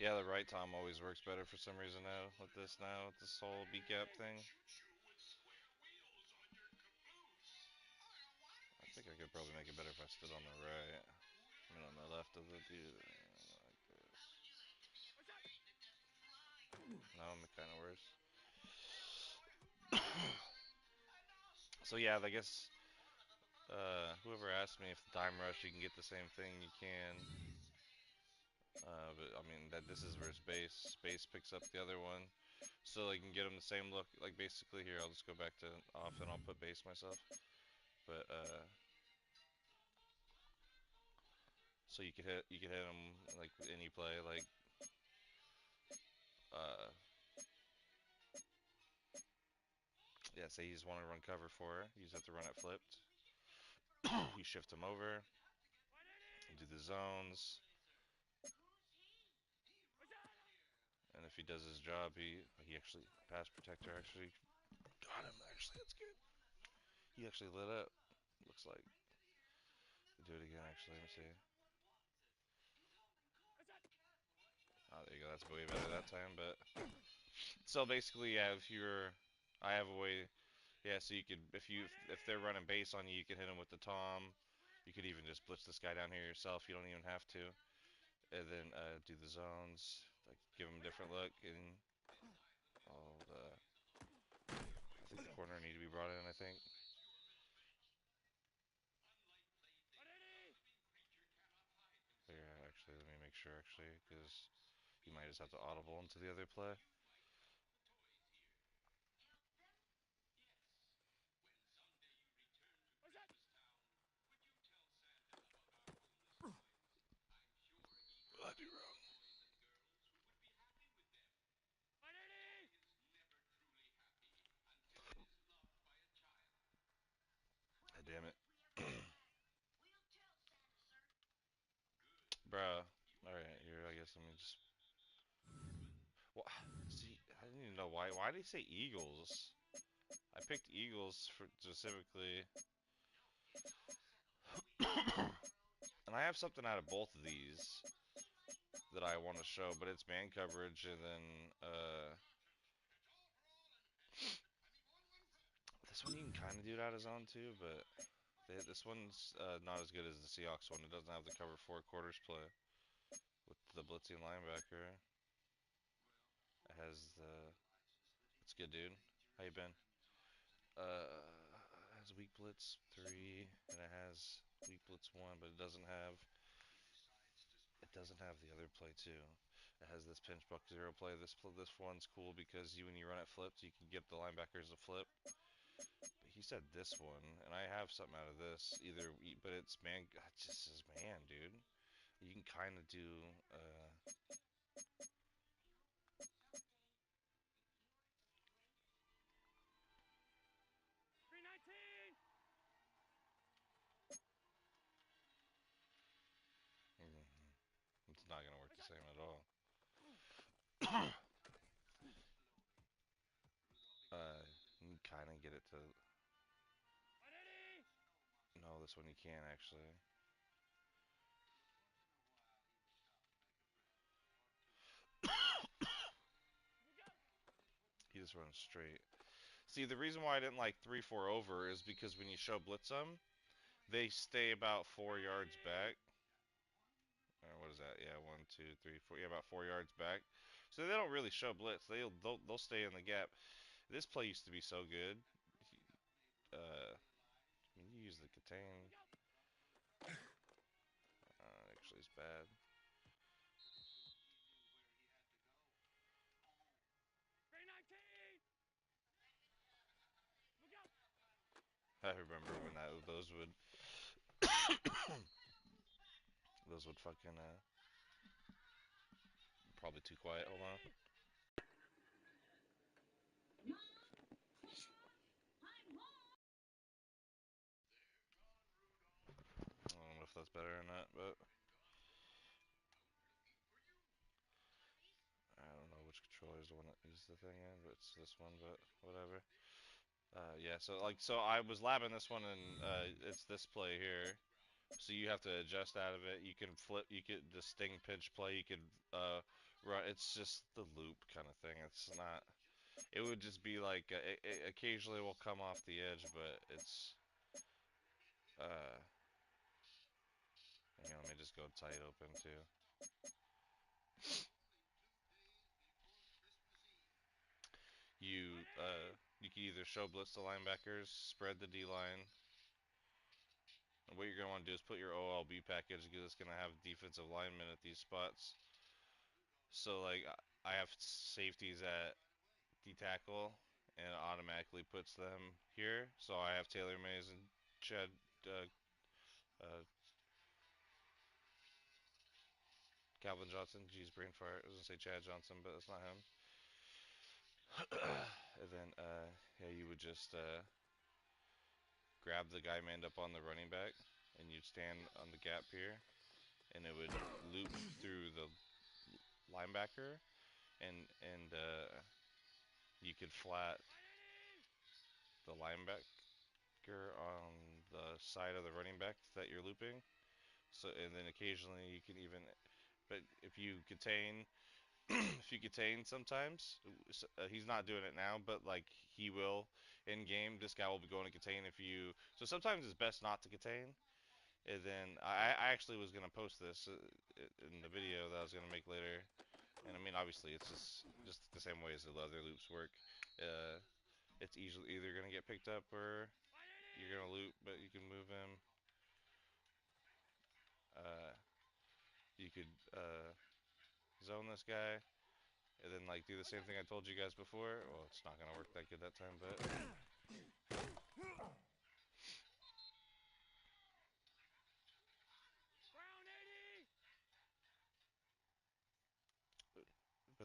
Yeah, the right Tom always works better for some reason with this whole beat gap thing. I think I could probably make it better if I stood on the right. I mean, on the left of the dude. Like this. No, I'm kind of worse. So yeah, I guess whoever asked me if the dime rush you can get the same thing, you can. But I mean that this is versus base. Base picks up the other one, so they can get them the same look. Like basically here, I'll just go back to off and I'll put base myself. But so you could hit them like any play. Like uh, yeah, say you just want to run cover for her, you just have to run it flipped. You shift him over, do the zones, and if he does his job, he actually pass protector actually got him. Actually, that's good. He actually lit up. Looks like. Do it again. Actually, let me see. Oh, there you go. That's way better that time. But so basically, yeah, if you're, I have a way. Yeah, so you could if they're running base on you, you can hit them with the tom. You could even just blitz this guy down here yourself. You don't even have to. And then do the zones, like give them a different look, and all the. I think the corner need to be brought in. I think. Yeah, actually, let me make sure actually, because you might just have to audible into the other play. What I do wrong? Ah, damn it, bruh. All right, here. I guess let me just. Well, see, I didn't even know why. Why did he say Eagles? I picked Eagles for specifically, and I have something out of both of these that I want to show, but it's man coverage, and then this one you can kind of do it out of zone too, but this one's not as good as the Seahawks one. It doesn't have the cover four quarters play with the blitzing linebacker. It has the. It's good, dude. How you been? It has weak blitz 3 and it has weak blitz 1, but it doesn't have the other play too. It has this pinch buck 0 play. This one's cool because when you run it flipped, you can get the linebackers to flip. But he said this one, and I have something out of this either, but it's man. It just says man, dude. You can kind of do. It's not gonna work the same at all. You can kind of get it to. No, this one you can't actually. He just runs straight. See, the reason why I didn't like 3-4 over is because when you show blitz them, they stay about 4 yards back. Or what is that? Yeah, 1, 2, 3, 4. Yeah, about 4 yards back. So they don't really show blitz. They'll stay in the gap. This play used to be so good. Uh, you use the contain. Actually, it's bad. I remember when those would fucking probably too quiet. Hold on. I don't know if that's better or not, but I don't know which controller is the one that uses the thing in, but it's this one, but whatever. Yeah, so I was labbing this one and it's this play here. So you have to adjust out of it. You can flip. You could the sting pinch play. You could Right, it's just the loop kind of thing. It's not. It would just be like it occasionally will come off the edge, but it's uh. Here, let me just go tight open too. You can either show blitz the linebackers, spread the D line. And what you're gonna want to do is put your OLB package because it's gonna have defensive linemen at these spots. So like I have safeties at D tackle, and it automatically puts them here. So I have Taylor Mays and Chad uh, uh, Calvin Johnson. Geez, brain fart. I was gonna say Chad Johnson, but that's not him. And then yeah, you would just grab the guy manned up on the running back, and you'd stand on the gap here, and it would loop through the linebacker, and you could flat the linebacker on the side of the running back that you're looping. So and then occasionally you can even, but if you contain, if you contain sometimes, he's not doing it now, but like he will in game. This guy will be going to contain if you. So sometimes it's best not to contain. And then I actually was gonna post this in the video that I was gonna make later. And I mean, obviously, it's just the same way as the other loops work. Uh, it's easily either gonna get picked up or you're gonna loop, but you can move him. Uh, you could zone this guy, and then like do the same thing I told you guys before. Well, it's not gonna work that good that time, but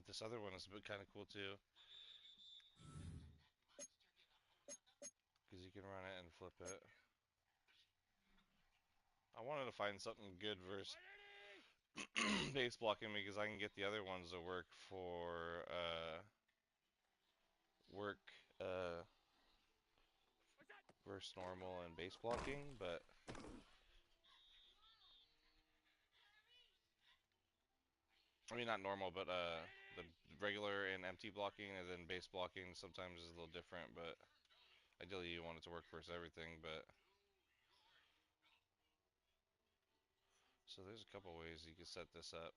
this other one is kind of cool too, because you can run it and flip it. I wanted to find something good versus base blocking because I can get the other ones to work uh versus normal and base blocking, but I mean not normal, but the regular and empty blocking and then base blocking sometimes is a little different, but ideally you want it to work versus everything, but so there's a couple ways you can set this up.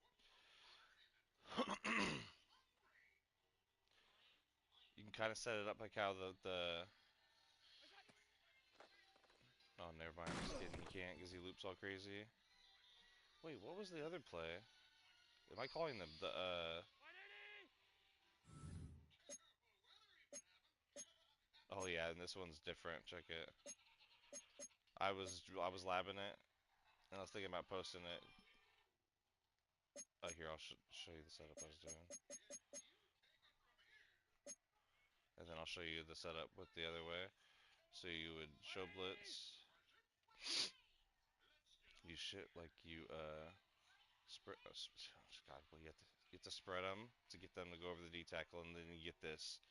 You can kind of set it up like how the oh, never mind, I'm just kidding, you can't because he loops all crazy. Wait, what was the other play? Am I calling the oh yeah, and this one's different. Check it. I was labbing it, and I was thinking about posting it. Oh, here I'll show you the setup I was doing, and then I'll show you the setup with the other way. So you would show blitz. You shit like you spread. God, well you have to spread them to get them to go over the D tackle, and then you get this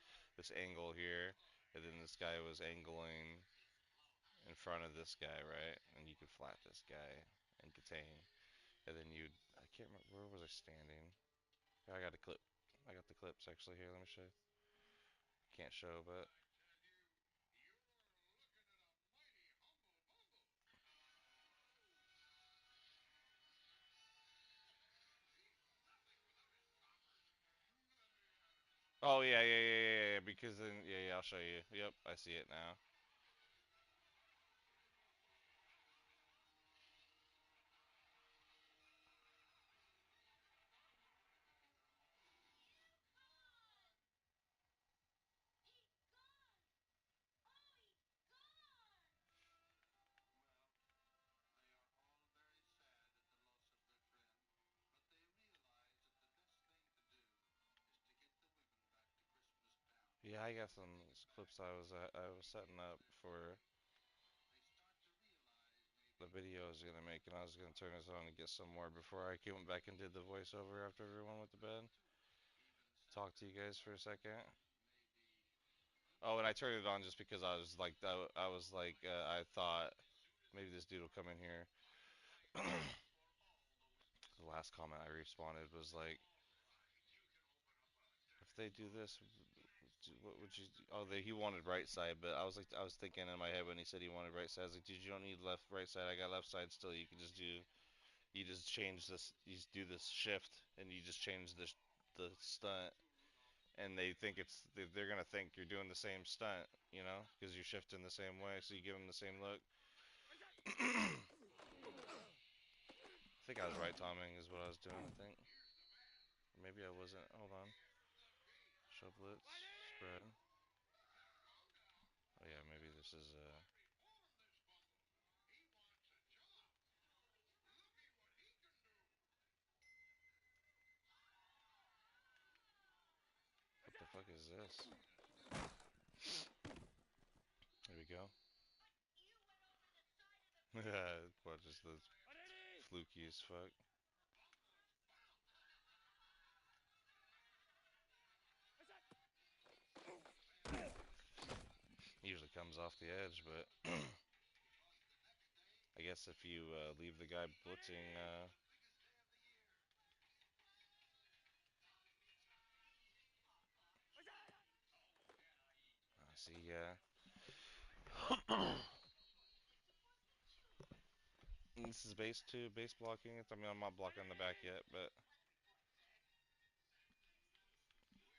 angle here, and then this guy was angling in front of this guy, right? And you could flat this guy and contain. And then you, I can't remember, where was I standing? I got a clip. I got the clips actually here. Let me show you. Can't show, but oh yeah. Because then yeah, I'll show you. Yep, I see it now. Yeah, I got some clips I was setting up for the video I was gonna make, and I was gonna turn this on and get some more before I came back and did the voiceover after everyone went to bed. Talk to you guys for a second. Oh, and I turned it on just because I thought maybe this dude will come in here. The last comment I responded was like, they do this, what would you? Oh, he wanted right side, but I was thinking in my head when he said he wanted right side. I was like, dude, you don't need left, right side. I got left side still. You just change this. You just do this shift, and you just change the stunt, and they think they're gonna think you're doing the same stunt, you know, because you're shifting the same way. So you give them the same look. I think I was right timing is what I was doing. I think maybe I wasn't. Hold on. Show blitz spread. Oh yeah, maybe this is what the fuck is this? There we go. What, just the fluky as fuck. Usually comes off the edge, but I guess if you leave the guy blitzing, I see, yeah. This is base two, base blocking. I mean, I'm not blocking the back yet, but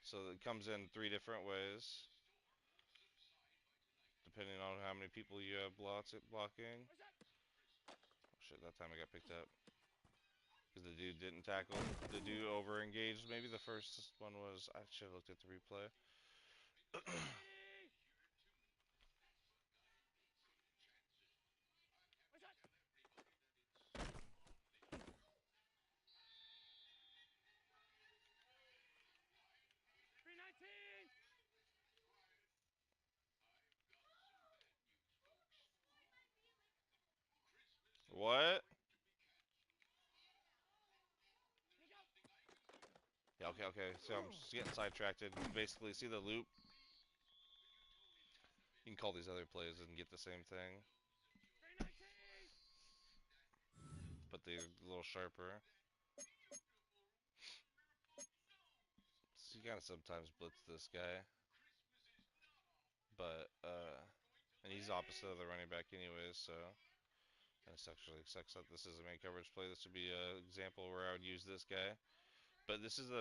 so it comes in three different ways, depending on how many people you have blocking. Oh, shit, that time I got picked up because the dude didn't tackle. The dude over engaged. Maybe the first one was. I should have looked at the replay. What? Yeah, okay. So I'm just getting sidetracked. Basically, see the loop? You can call these other plays and get the same thing, but they're a little sharper. So you gotta sometimes blitz this guy, but and he's opposite of the running back anyways, so. And it's actually sucks that this is a main coverage play. This would be an example where I would use this guy. But this is a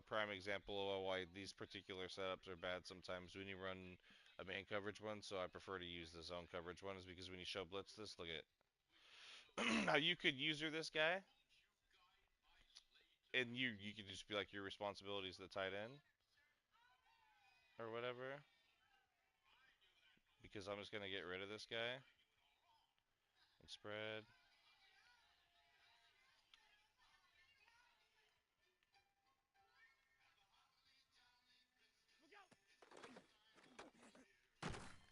prime example of why these particular setups are bad sometimes when you run a man coverage one. So I prefer to use the zone coverage one, is because when you show blitz this, look at now you could user this guy, and you could just be like your responsibility is the tight end or whatever. Because I'm just gonna get rid of this guy and spread.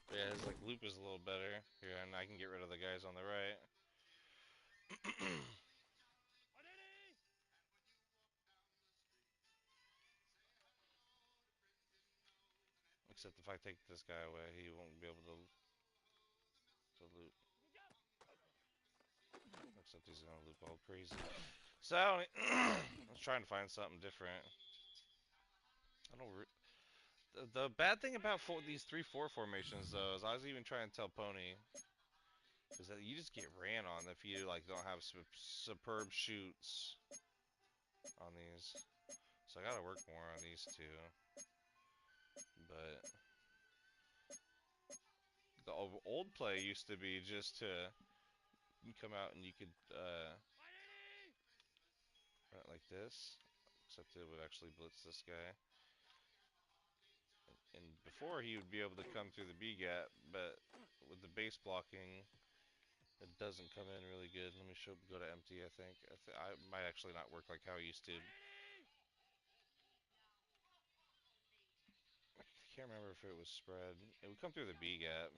But yeah, his like loop is a little better here, and I can get rid of the guys on the right. Except if I take this guy away, he won't be able to loop. Except he's gonna loop all crazy. So I was trying to find something different. I don't. The bad thing about these 3-4 formations though is I was even trying to tell Pony is that you just get ran on if you like don't have superb shoots on these. So I gotta work more on these two. But the old play used to be just to you come out and you could run it like this, except it would actually blitz this guy. And before he would be able to come through the B gap, but with the base blocking, it doesn't come in really good. Let me go to empty. I think I might actually not work like how it used to. I can't remember if it was spread. It would come through the B gap.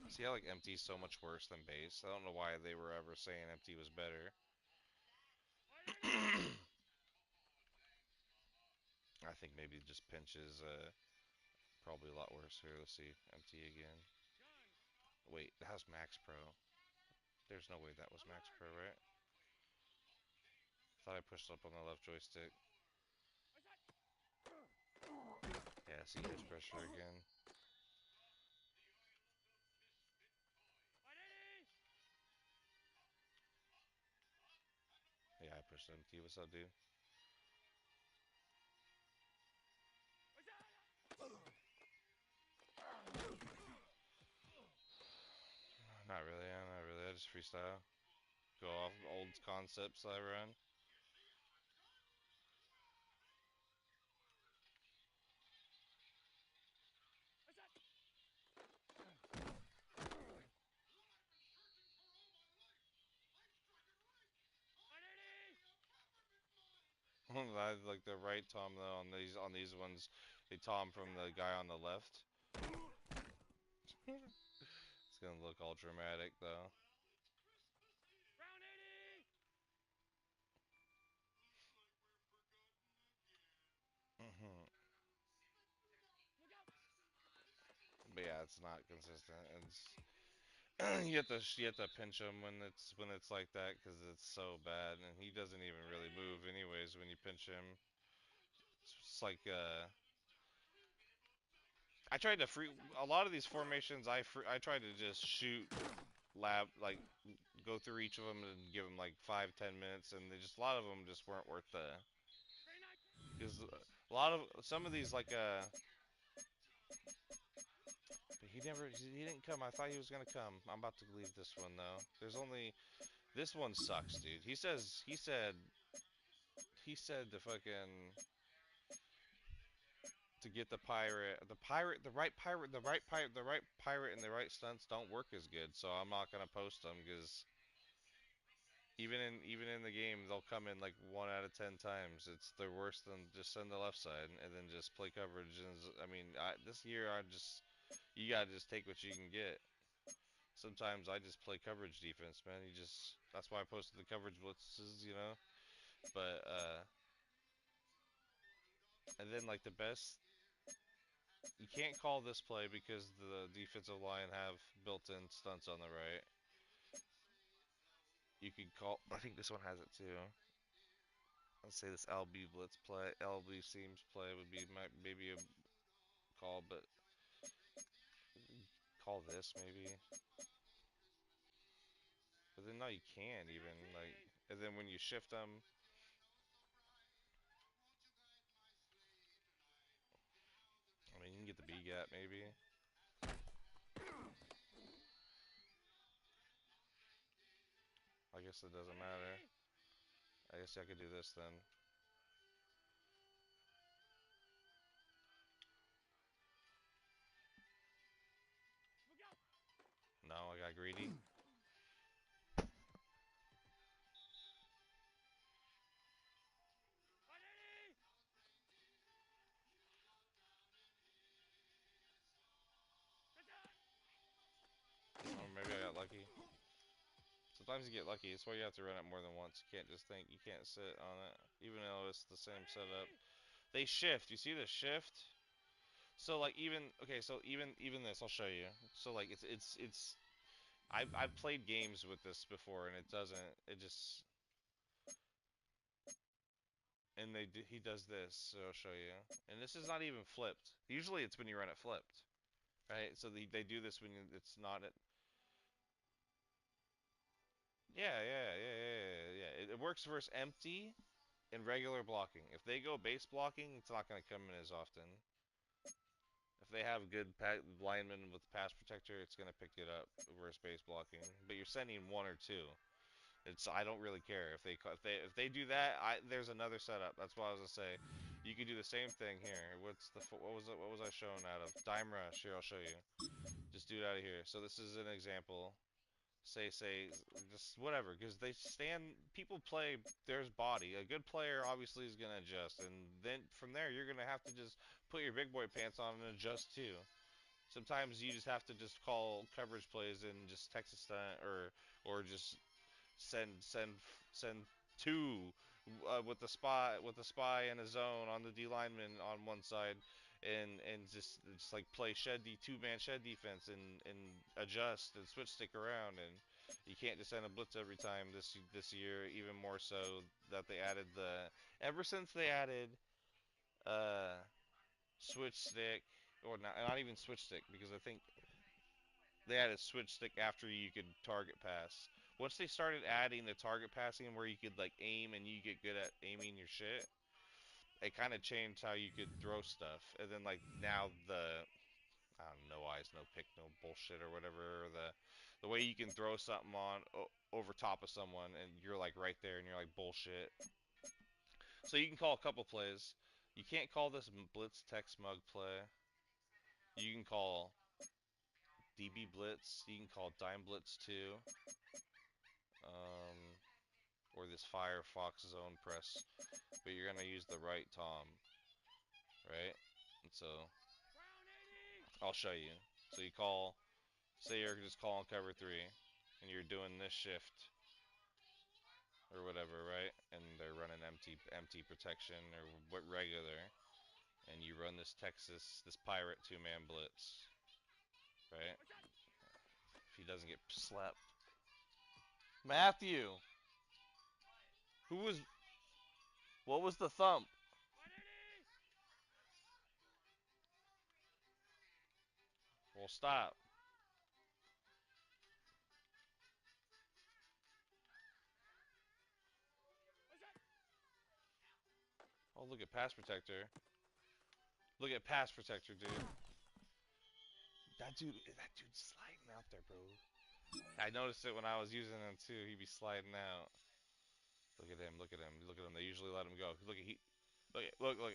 See how like empty is so much worse than base. I don't know why they were ever saying empty was better. I think maybe just pinch is probably a lot worse here. Let's see, empty again. Wait, that was Max Pro. There's no way that was Max Pro, right? Thought I pushed up on the left joystick. see edge pressure again. Yeah, I pushed MT. What's up, dude? Not really, yeah, not really. I just freestyle. Go off old concepts I run. I like the right tom though on these ones. They tom from the guy on the left. It's gonna look all dramatic though. Hmm. But yeah, it's not consistent. It's you have to pinch him when it's like that because it's so bad, and he doesn't even really move anyways when you pinch him. It's like I tried to free a lot of these formations. I tried to just shoot lab like go through each of them and give them like 5-10 minutes, and they just a lot of them just weren't worth the because a lot of some of these like but he didn't come. I thought he was gonna come. I'm about to leave this one though. There's only this one sucks, dude. He said the fucking to get the right pirate and the right stunts don't work as good. So I'm not gonna post them because even in the game they'll come in like 1 out of 10 times. It's they're worse than just send the left side and then just play coverage. And I mean, this year I just you gotta just take what you can get. Sometimes I just play coverage defense, man. You just that's why I posted the coverage blitzes, you know. But and then like the best you can't call this play because the defensive line have built-in stunts on the right. You could call. I think this one has it too. Let's say this LB blitz play, LB seams play would be maybe a call, but call this maybe. But then no, you can't even like. And then when you shift them, I mean you can get the B gap maybe. I guess it doesn't matter. I guess I could do this then. No, I got greedy. Or maybe I got lucky. Sometimes you get lucky. That's why you have to run it more than once. You can't just think. You can't sit on it, even though it's the same setup. They shift. You see the shift? So like even okay. So even this, I'll show you. So like it's. I've played games with this before, and it doesn't. It just and he does this. So I'll show you. And this is not even flipped. Usually it's when you run it flipped, right? So they do this when it's not at. Yeah. It works versus empty and regular blocking. If they go base blocking, it's not going to come in as often. If they have good linemen with pass protector, it's going to pick it up versus base blocking. But you're sending one or two. It's I don't really care if they do that. There's another setup. That's what I was gonna say. You could do the same thing here. What was I showing out of dime rush? Here I'll show you. Just do it out of here. So this is an example. Say just whatever because they stand. People play. There's body. A good player obviously is gonna adjust, and then from there you're gonna have to just put your big boy pants on and adjust too. Sometimes you just have to just call coverage plays and just Texas stunt or just send send two with the spy and a zone on the D lineman on one side, and just like play two-man shed defense and adjust and switch stick around and you can't just send a blitz every time this year. Even more so that they added the ever since they added uh switch stick, or not even switch stick, because I think they had a switch stick after you could target pass. Once they started adding the target passing where you could like aim and you get good at aiming your shit, it kind of changed how you could throw stuff. And then like now the I don't know, no eyes, no pick, no bullshit or whatever. The way you can throw something on over top of someone and you're like right there and you're like bullshit. So you can call a couple plays. You can't call this blitz tech smug play. You can call DB blitz. You can call dime blitz too. Um, or this Firefox zone press. But you're gonna use the right Tom, right? And so I'll show you. So you call, say you're just calling cover three, and you're doing this shift or whatever, right? And they're running empty protection or what regular, and you run this this pirate two-man blitz, right? If he doesn't get slapped, Matthew, who was what was the thump? Well, stop. Oh, look at pass protector. Look at pass protector, dude. That dude's sliding out there, bro. I noticed it when I was using him too. He'd be sliding out. Look at him. Look at him. Look at him. They usually let him go. Look at he. Look.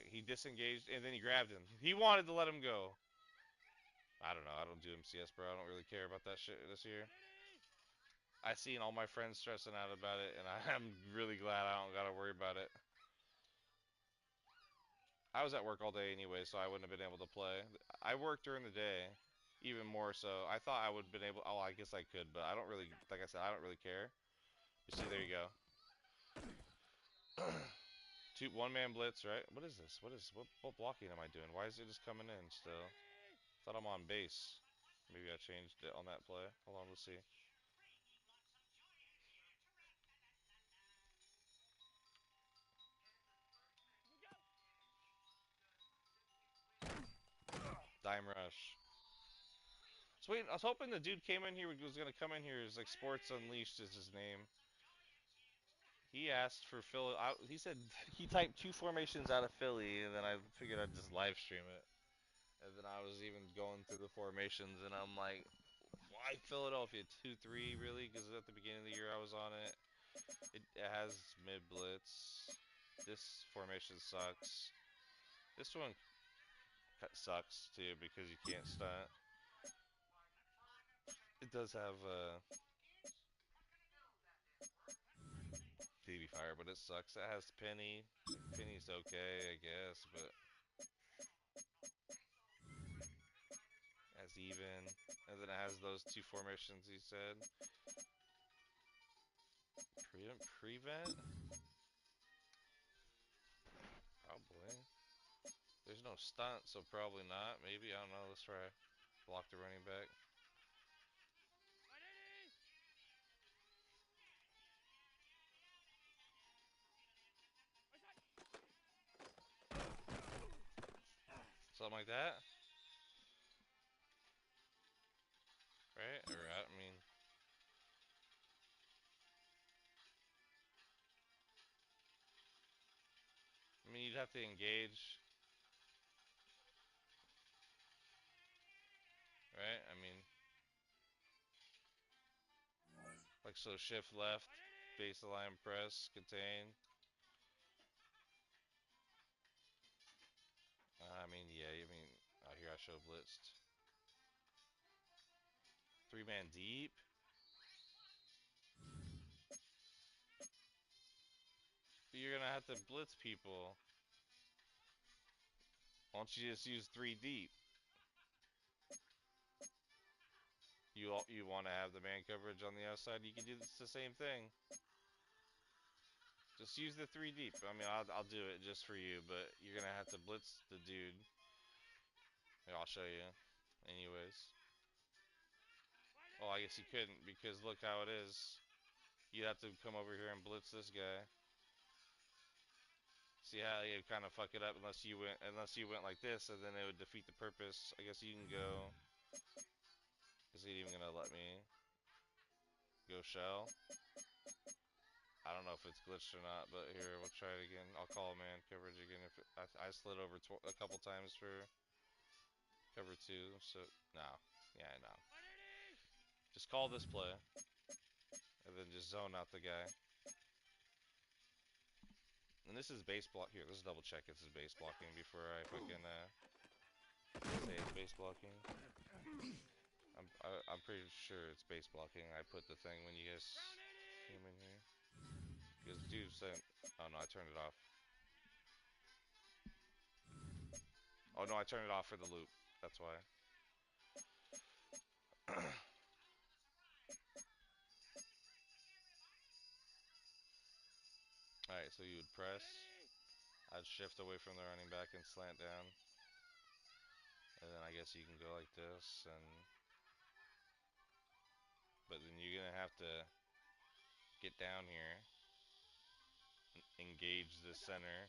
He disengaged and then he grabbed him. He wanted to let him go. I don't know. I don't do MCS, bro. I don't really care about that shit this year. I seen all my friends stressing out about it, and I'm really glad I don't gotta worry about it. I was at work all day anyway, so I wouldn't have been able to play. I worked during the day, even more so. I thought I would have been able. Oh, I guess I could, but I don't really. Like I said, I don't really care. You see, there you go. One man blitz, right? What is this? What blocking am I doing? Why is it just coming in still? Thought I'm on base. Maybe I changed it on that play. Hold on, let's see. Dime rush. Sweet. I was hoping the dude came in here was gonna come in here. Is like Sports Unleashed is his name. He asked for Philly. He said he typed two formations out of Philly, and then I figured I'd just live stream it. And then I was even going through the formations, and I'm like, why Philadelphia 2-3 really? Because at the beginning of the year I was on it. It has mid blitz. This formation sucks. This one sucks too because you can't stunt. It does have DB fire, but it sucks. It has Penny. Penny's okay, I guess, but as even. And then it has those two formations he said. Prevent? Probably. There's no stunt, so probably not. Maybe, I don't know. Let's try. Block the running back. Something like that. Right? Or, I mean, you'd have to engage. Right? I mean, like so shift left, base align press, contain. I mean, yeah, I mean, here I show blitzed. Three man deep. But you're gonna have to blitz people. Why don't you just use three deep? You want to have the man coverage on the outside? You can do the same thing. Just use the three deep. I mean, I'll do it just for you, but you're gonna have to blitz the dude. Here, I'll show you. Anyways. Oh, I guess you couldn't because look how it is. You'd have to come over here and blitz this guy. See how you kind of fuck it up unless you went like this, and then it would defeat the purpose. I guess you can go. Is he even gonna let me go shell? I don't know if it's glitched or not, but here we'll try it again. I'll call man coverage again. If it, I slid over a couple times for cover two, so no, yeah, I know. Just call this play, and then just zone out the guy. And this is base block. Here, let's double check it's base blocking before I fucking say it's base blocking. I'm pretty sure it's base blocking. I put the thing when you guys came in here. Because dude said, oh no, I turned it off. Oh no, I turned it off for the loop. That's why. Alright, so you would press. I'd shift away from the running back and slant down. And then I guess you can go like this, and but then you're gonna have to get down here, engage the center.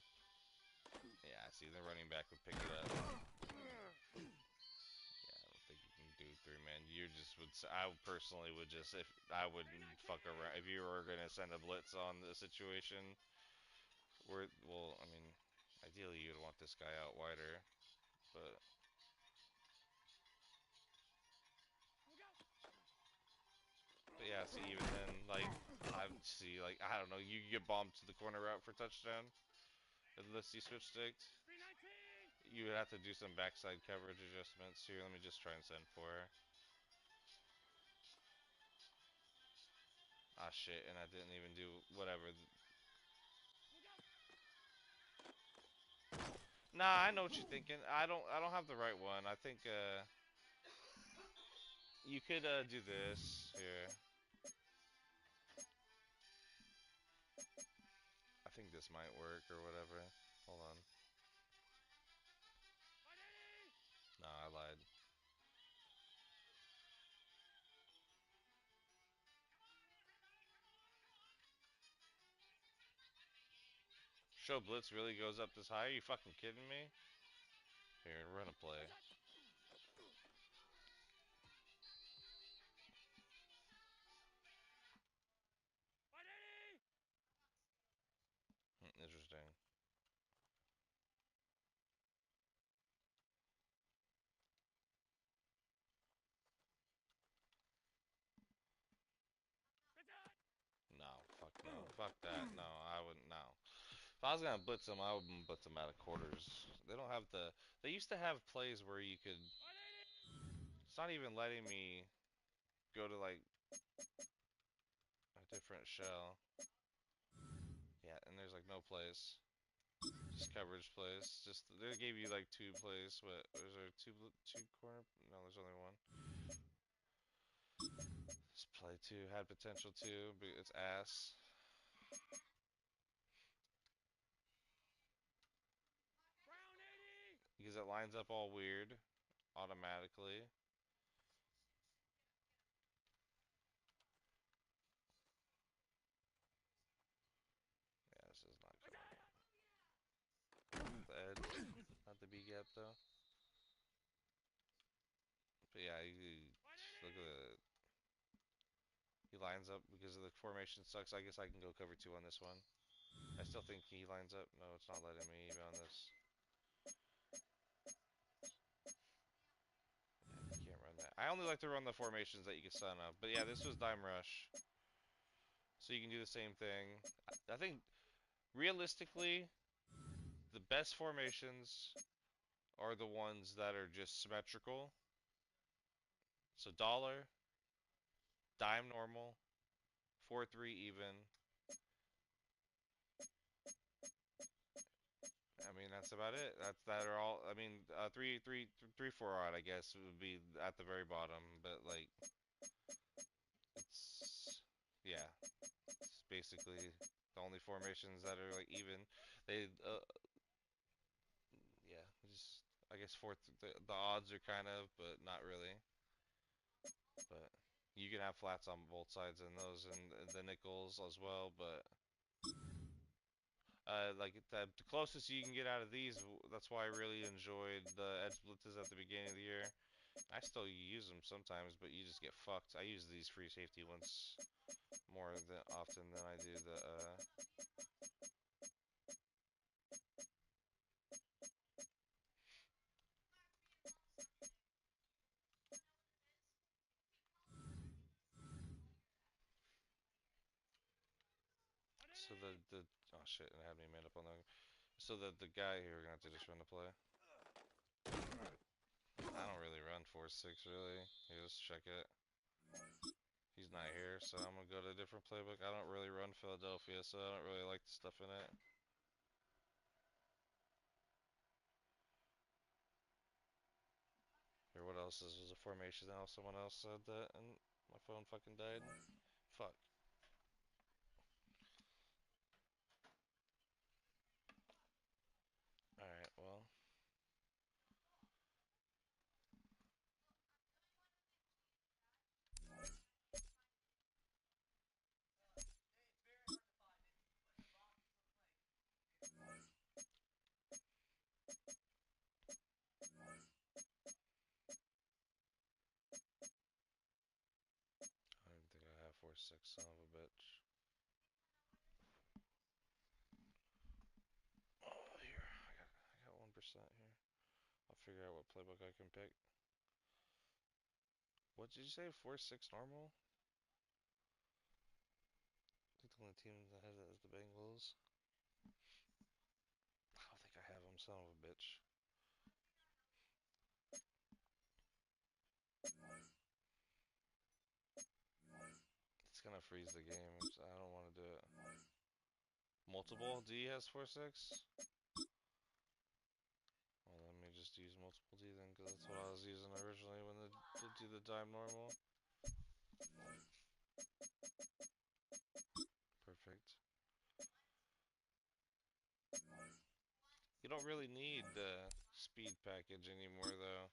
Yeah, see, the running back would pick it up. Yeah, I don't think you can do three-man. You just would. I personally would just, if I wouldn't fuck around. If you were gonna send a blitz on the situation, where, well, I mean, ideally you'd want this guy out wider, but. But yeah, see, even then, like, I see, like, I don't know, you get bombed to the corner route for touchdown, unless you switch sticks. You would have to do some backside coverage adjustments here. Let me just try and send for her. Ah, shit, and I didn't even do whatever. Nah, I know what you're thinking. I don't have the right one. I think, you could, do this here. I think this might work or whatever. Hold on. Nah, I lied. Show blitz really goes up this high? Are you fucking kidding me? Here, run a play. Interesting. No, fuck no. Fuck that. No, I wouldn't. No. If I was gonna blitz them, I would blitz them out of quarters. They don't have the. They used to have plays where you could. It's not even letting me go to like a different shell. Yeah, and there's like no plays. Just coverage plays. Just they gave you like two plays. What? Is there two corner? No, there's only one. This play two had potential too, but it's ass. Because it lines up all weird automatically. Yeah, this is not coming. The edge, not the B gap though. But yeah, look at the. He lines up because of the formation sucks. I guess I can go cover two on this one. I still think he lines up. No, it's not letting me even on this. Yeah, you can't run that. I only like to run the formations that you can stun up. But yeah, this was dime rush. So you can do the same thing. I think realistically, the best formations are the ones that are just symmetrical. So dollar, dime normal, 4-3 even. I mean, that's about it. That are all. I mean, 3-3-3-4 odd. I guess would be at the very bottom, but like, it's yeah. It's basically the only formations that are like even. They yeah. Just I guess fourth. The odds are kind of, but not really. But you can have flats on both sides and those and the nickels as well. But Like the closest you can get out of these. That's why I really enjoyed the edge blitzes at the beginning of the year. I still use them sometimes, but you just get fucked. I use these free safety ones more than often than I do the. So the oh shit, and it had me made up on the. So the guy here, we're gonna have to just run the play. I don't really run 4-6 really. You just check it. He's not here, so I'm gonna go to a different playbook. I don't really run Philadelphia, so I don't really like the stuff in it. Here, what else is a formation now? Someone else said that, and my phone fucking died. Fuck. Alright, well. I don't think I have 4-6, son of a bitch. Oh, here. I got 1% here. I'll figure out what playbook I can pick. What did you say? 4-6 normal? I think the only team that has that is the Bengals. I don't think I have them, son of a bitch. It's gonna freeze the game. So I don't want to do it. Multiple D has 4-6? Well, let me just use multiple D then, because that's what I was using originally when to do the dime normal. Perfect. You don't really need the speed package anymore, though.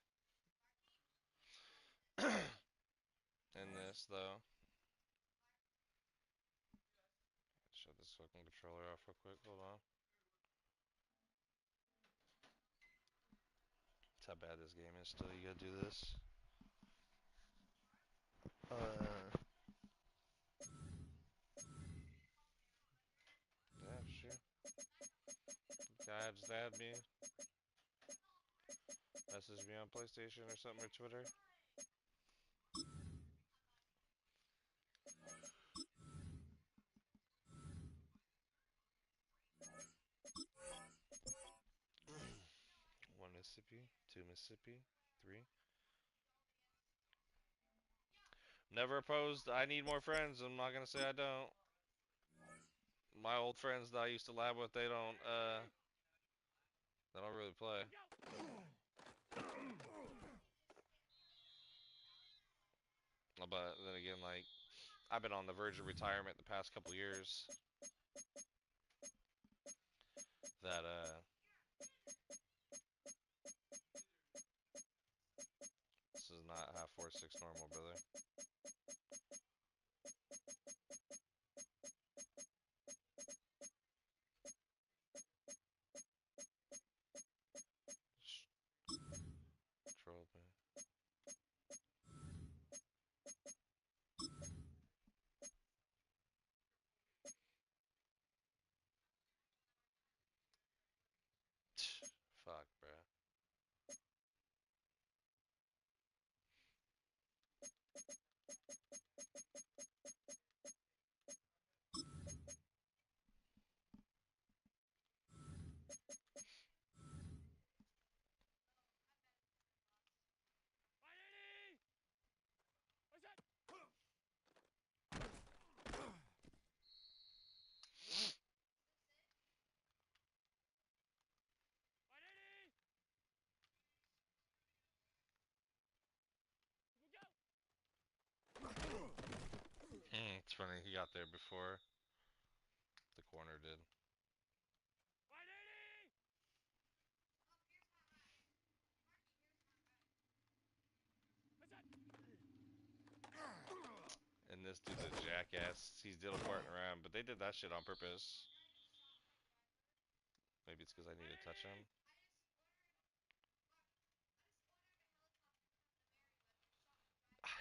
In this, though. Shut this fucking controller off real quick. Hold on. That's how bad this game is still. You gotta do this. Yeah, sure. Guy just add me. Message me on PlayStation or something or Twitter. One Mississippi, two Mississippi, three. Never opposed. I need more friends. I'm not gonna say I don't. My old friends that I used to lab with, they don't really play. But then again, like, I've been on the verge of retirement the past couple years. That this is not half 4-6 normal, brother. Trolled me. Fuck, bruh. It's funny, he got there before the corner did. And this dude's a jackass. He's diddle parting around, but they did that shit on purpose. Maybe it's because I need to touch him.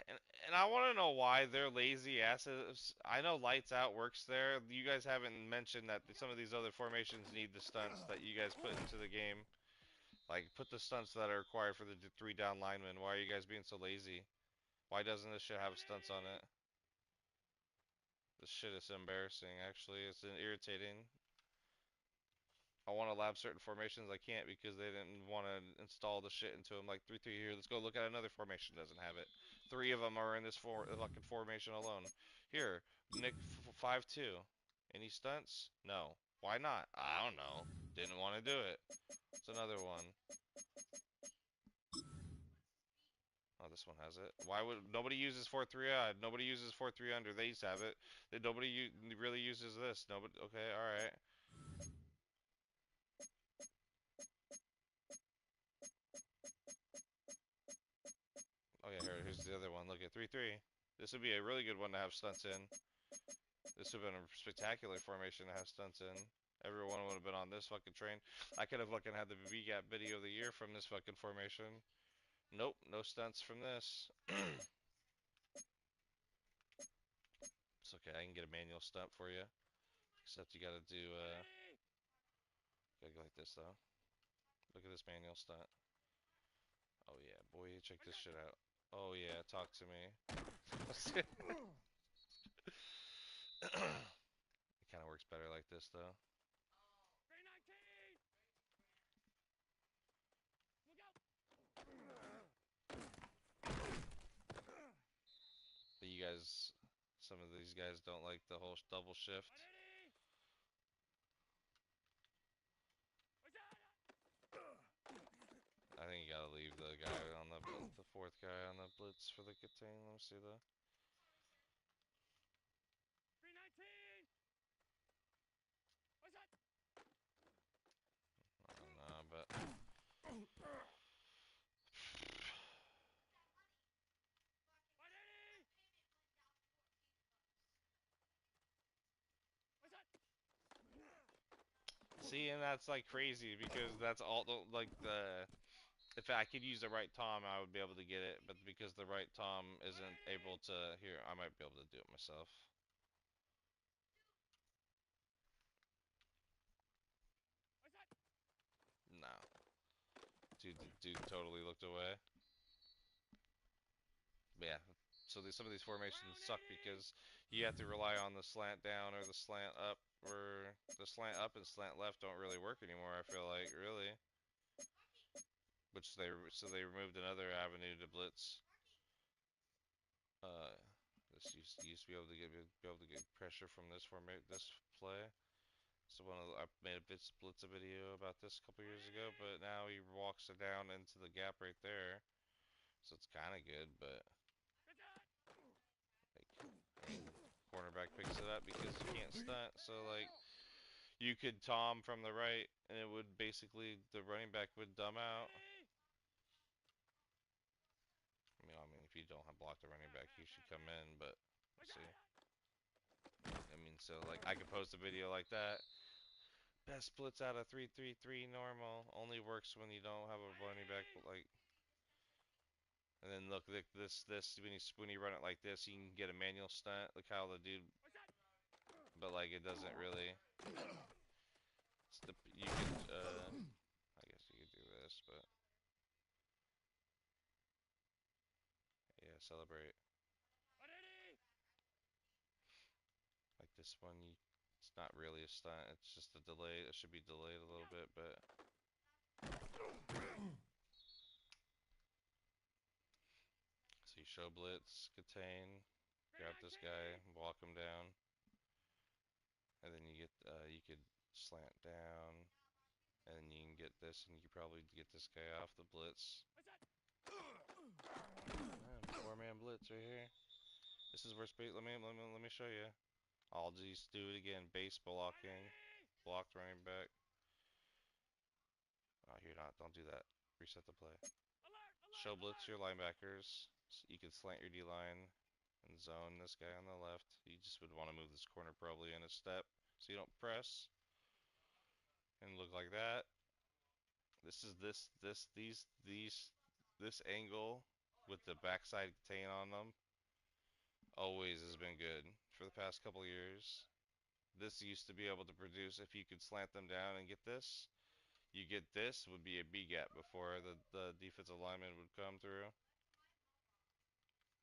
And, and I want to know why they're lazy asses. I know lights out works there. You guys haven't mentioned that some of these other formations need the stunts that you guys put into the game. Like, put the stunts that are required for the 3 down linemen. Why are you guys being so lazy? Why doesn't this shit have stunts on it? This shit is embarrassing, actually. It's irritating. I want to lab certain formations. I can't because they didn't want to install the shit into them. Like 3-3 here. Let's go look at another formation. Doesn't have it. 3 of them are in this fucking formation alone. Here, Nick 5-2. Any stunts? No. Why not? I don't know. Didn't want to do it. It's another one. Oh, this one has it. Why would nobody uses 4-3 odd? Nobody uses 4-3 under. They used to have it. Nobody really uses this. Nobody. Okay, all right. Oh yeah, here's the other one. Look at 3-3. This would be a really good one to have stunts in. This would have been a spectacular formation to have stunts in. Everyone would have been on this fucking train. I could have fucking had the VGAP video of the year from this fucking formation. Nope, no stunts from this. It's okay, I can get a manual stunt for you. Except you gotta do, gotta go like this though. Look at this manual stunt. Oh yeah, boy, check this shit out. Oh yeah, talk to me. It kind of works better like this though. But you guys, some of these guys don't like the whole double shift. I think you gotta leave the guy on the fourth guy on the blitz for the contain. Let me see the. I don't know, but see, and that's like crazy because that's all like the. If I could use the right Tom, I would be able to get it, but because the right Tom isn't able to, here, I might be able to do it myself. No. Dude totally looked away. But yeah, so some of these formations suck because you have to rely on the slant down or the slant up, or the slant up and slant left don't really work anymore, I feel like, really. So they removed another avenue to blitz. Uh, this used to be able to get pressure from this play. So I made a blitz a video about this a couple years ago, but now he walks it down into the gap right there. So it's kind of good, but like, I mean, cornerback picks it up because you can't stunt. So like you could Tom from the right, and it would basically the running back would dumb out. I mean, if you don't have blocked the running back, he should come in. But let's see. I mean, so like I could post a video like that. Best splits out of 3-3-3 normal only works when you don't have a running back like. And then look, this when you run it like this, you can get a manual stunt. Look how the dude, but like it doesn't really. You could, I guess you could do this, but yeah, celebrate. Like this one, it's not really a stunt. It's just a delay. It should be delayed a little bit, but so you show blitz, contain, grab this guy, walk him down, and then you could slant down, and then you can get this, and you could probably get this guy off the blitz. Four-man blitz right here. This is where space. Let me show you. I'll just do it again. Base blocking, blocked running back. Oh, you're not. Don't do that. Reset the play. Show blitz your linebackers. So you can slant your D line and zone this guy on the left. You just would want to move this corner probably in a step so you don't press. and look like that. This is this angle with the backside contain on them always has been good for the past couple years. This used to be able to produce if you could slant them down and get this. You get this would be a B gap before the defensive lineman would come through.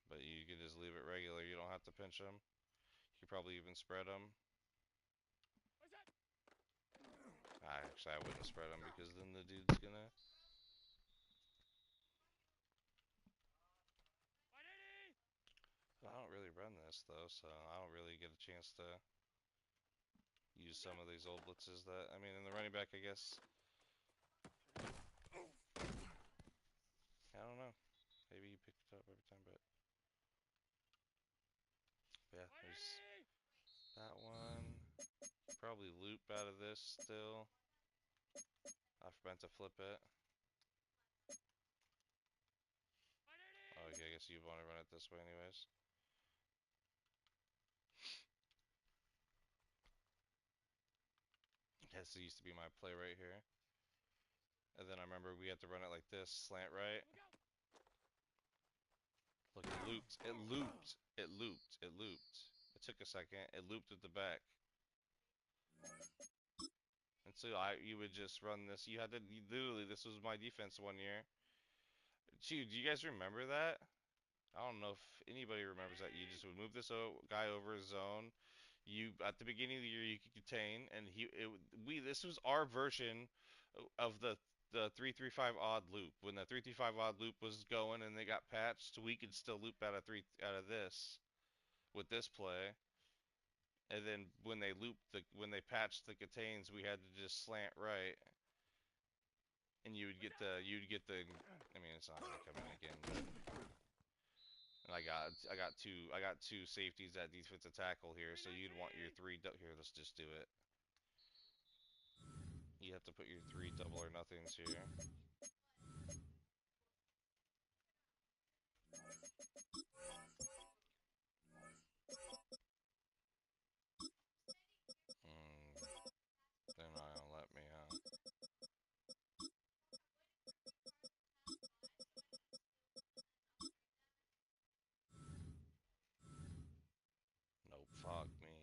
But you could just leave it regular. You don't have to pinch them. You could probably even spread them. Actually, I wouldn't spread them because then the dude's gonna. I don't really run this though, so I don't really get a chance to use some of these old blitzes that. I mean, in the running back, I guess. I don't know. Maybe you picked it up every time, but yeah, there's that one. Probably loop out of this still. I meant to flip it. Oh, okay, I guess you want to run it this way anyways. Yes, it used to be my play right here. And then I remember we had to run it like this, slant right. Look, it looped. It looped. It looped. It looped. It took a second. It looped at the back. And so you would just run this. You had to, literally, this was my defense one year. Gee, do you guys remember that? I don't know if anybody remembers that. You just would move this guy over his zone. You at the beginning of the year you could contain, and this was our version of the 3-3-5 odd loop. When the 3-3-5 odd loop was going and they got patched, we could still loop out of this with this play. And then when they patched the contains, we had to just slant right, and I mean, it's not gonna come in again, but. And I got two safeties at defensive tackle here, so you'd want your here. Let's just do it. You have to put your 3 double or nothings here. They're not gonna let me, huh? Nope, fuck me.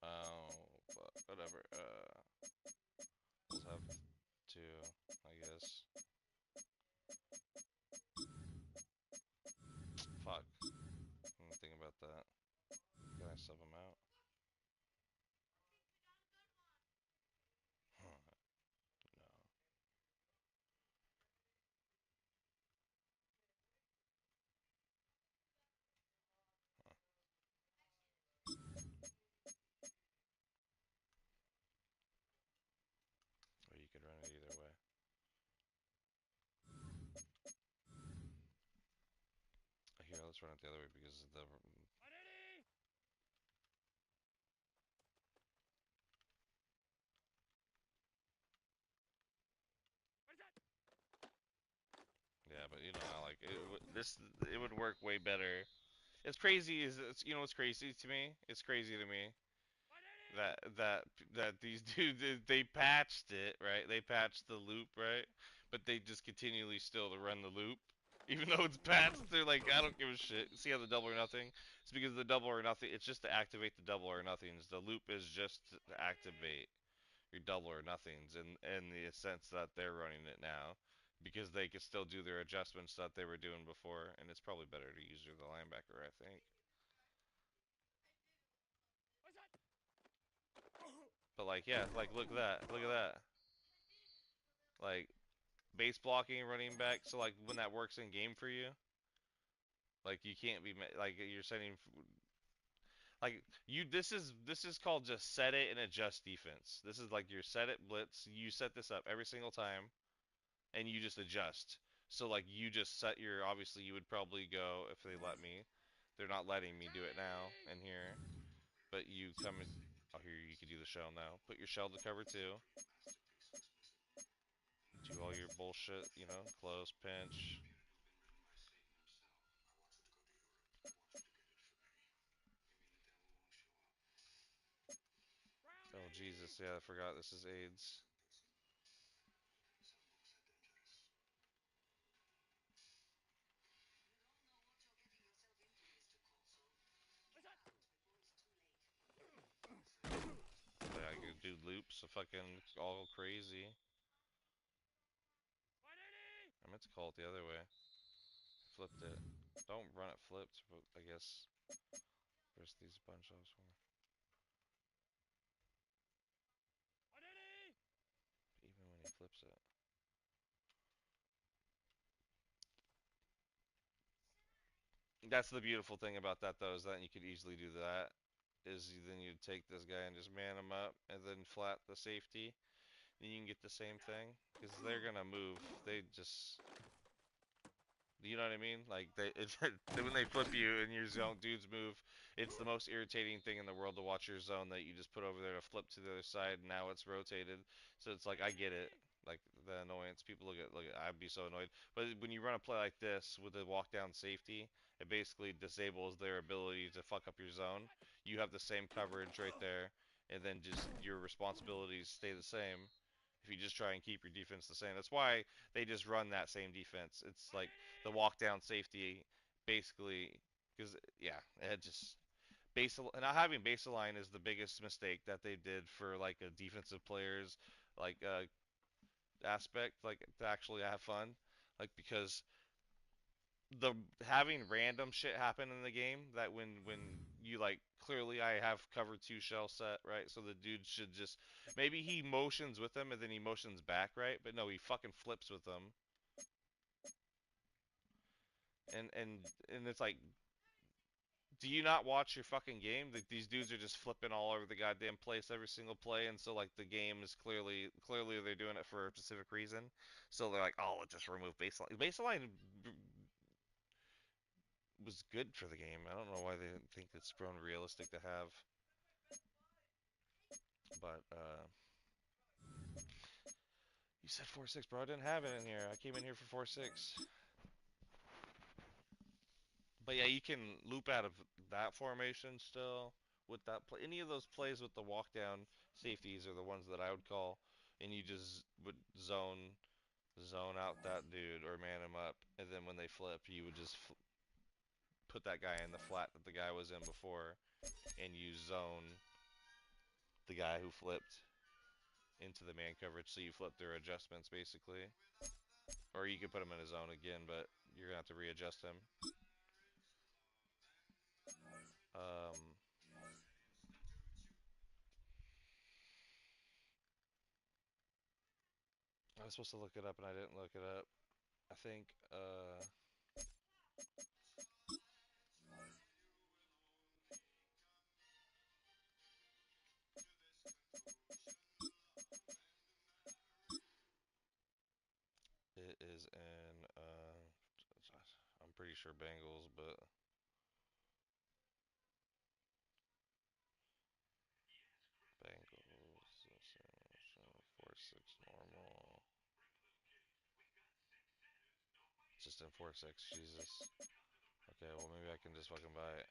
Oh, but whatever. We'll have 2, I guess. Fuck. I'm thinking about that. Can I sub him out? Huh, no. Huh. Or you could run it either way. Here, let's run it the other way because the. Yeah, but you know, like it would work way better. It's crazy. You know what's crazy to me? It's crazy to me that that that these dudes they patched it right. They patched the loop right, but they just continually still to run the loop, even though it's patched. They're like, I don't give a shit. See how the double or nothing? It's because the double or nothing. It's just to activate the double or nothings. The loop is just to activate your double or nothings, in the sense that they're running it now. Because they could still do their adjustments that they were doing before, and it's probably better to use the linebacker, I think. But like, yeah, like look at that, look at that. Like base blocking, running back. So like when that works in game for you, like you can't be like you're setting like you. This is called just set it and adjust defense. This is like your set it blitz. You set this up every single time, and you just adjust. So like you just set your. Obviously you would probably go if they let me. They're not letting me do it now in here, but you come in. Oh, here you could do the shell now. Put your shell to cover 2. Do all your bullshit, you know, close, pinch. Oh, jeez, Yeah, I forgot this is AIDS. Yeah, I could do loops, so fucking all crazy. I meant to call it the other way. Flipped it. Don't run it flipped, but I guess there's these bunch of more. Even when he flips it. That's the beautiful thing about that, though, is that you could easily do that. Then you take this guy and just man him up, and then flat the safety, and you can get the same thing. Because they're gonna move. They just, you know what I mean? Like when they flip you and your zone dudes move, it's the most irritating thing in the world to watch your zone that you just put over there to flip to the other side. And now it's rotated, so it's like I get it, like the annoyance. People look at. I'd be so annoyed. But when you run a play like this with the walk down safety, it basically disables their ability to fuck up your zone. You have the same coverage right there, and then just your responsibilities stay the same. If you just try and keep your defense the same, that's why they just run that same defense. It's like the walk down safety, basically, because yeah, it just base not having base line is the biggest mistake that they did for like a defensive players like aspect, like to actually have fun, like because the having random shit happen in the game that when you like clearly I have cover two shell set right, so the dude should just maybe he motions with them and then he motions back right, but no, he fucking flips with them and it's like, do you not watch your fucking game? Like these dudes are just flipping all over the goddamn place every single play, and so like the game is clearly they're doing it for a specific reason. So they're like, oh, let's just remove baseline. Baseline was good for the game. I don't know why they didn't think it's grown realistic to have, but you said 4-6, bro. I didn't have it in here. I came in here for 4-6. But yeah, you can loop out of that formation still with that play. Any of those plays with the walk down safeties are the ones that I would call, and you just would zone out that dude or man him up, and then when they flip, you would just put that guy in the flat that the guy was in before, and you zone the guy who flipped into the man coverage, so you flip their adjustments basically, or you could put him in his zone again, but you're gonna have to readjust him. Um, I was supposed to look it up and I didn't look it up. I think it is in I'm pretty sure Bengals, but Bengals 4-6 normal. It's just in 4-6. Jesus. Okay, well maybe I can just fucking buy it.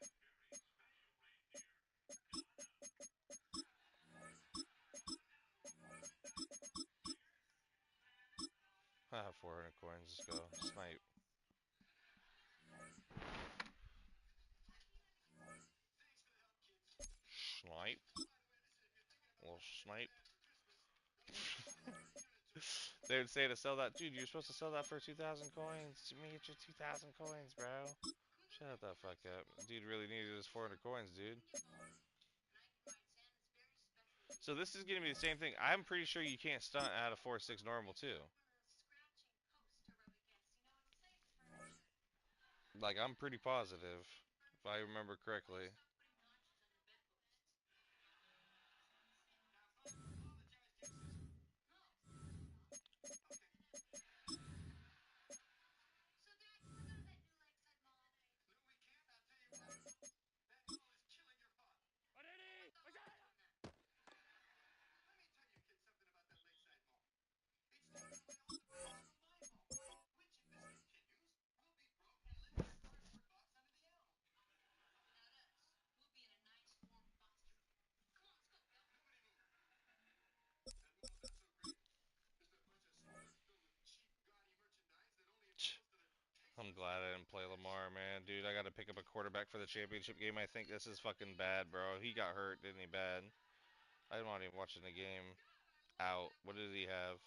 I have 400 coins. Let's go. Snipe. Snipe. Little snipe. They would say to sell that, dude. You're supposed to sell that for 2,000 coins. You may get your 2,000 coins, bro. Shut the fuck up. Dude really needed his 400 coins, dude. So this is gonna be the same thing. I'm pretty sure you can't stunt out of 4-6 normal too. Like I'm pretty positive, if I remember correctly. I'm glad I didn't play Lamar, man. Dude, I got to pick up a quarterback for the championship game. I think this is fucking bad, bro. He got hurt, didn't he? Bad. I'm not even watching the game. Out. What did he have?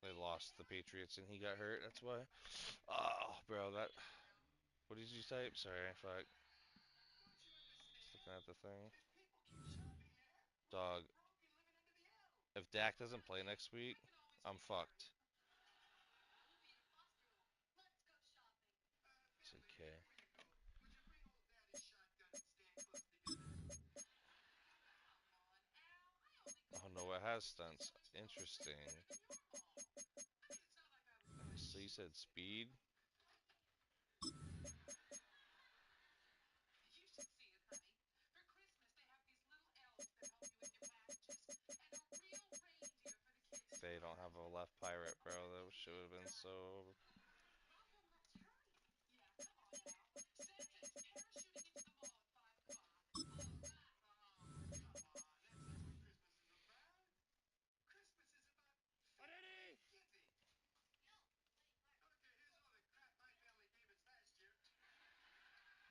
They lost the Patriots and he got hurt. That's why. Oh, bro, that. What did you type? Sorry, fuck. Just looking at the thing. Dog. If Dak doesn't play next week, I'm fucked. It's okay. Oh no, it has stunts. Interesting. So you said speed? They don't have a left pirate, bro. That should have been so.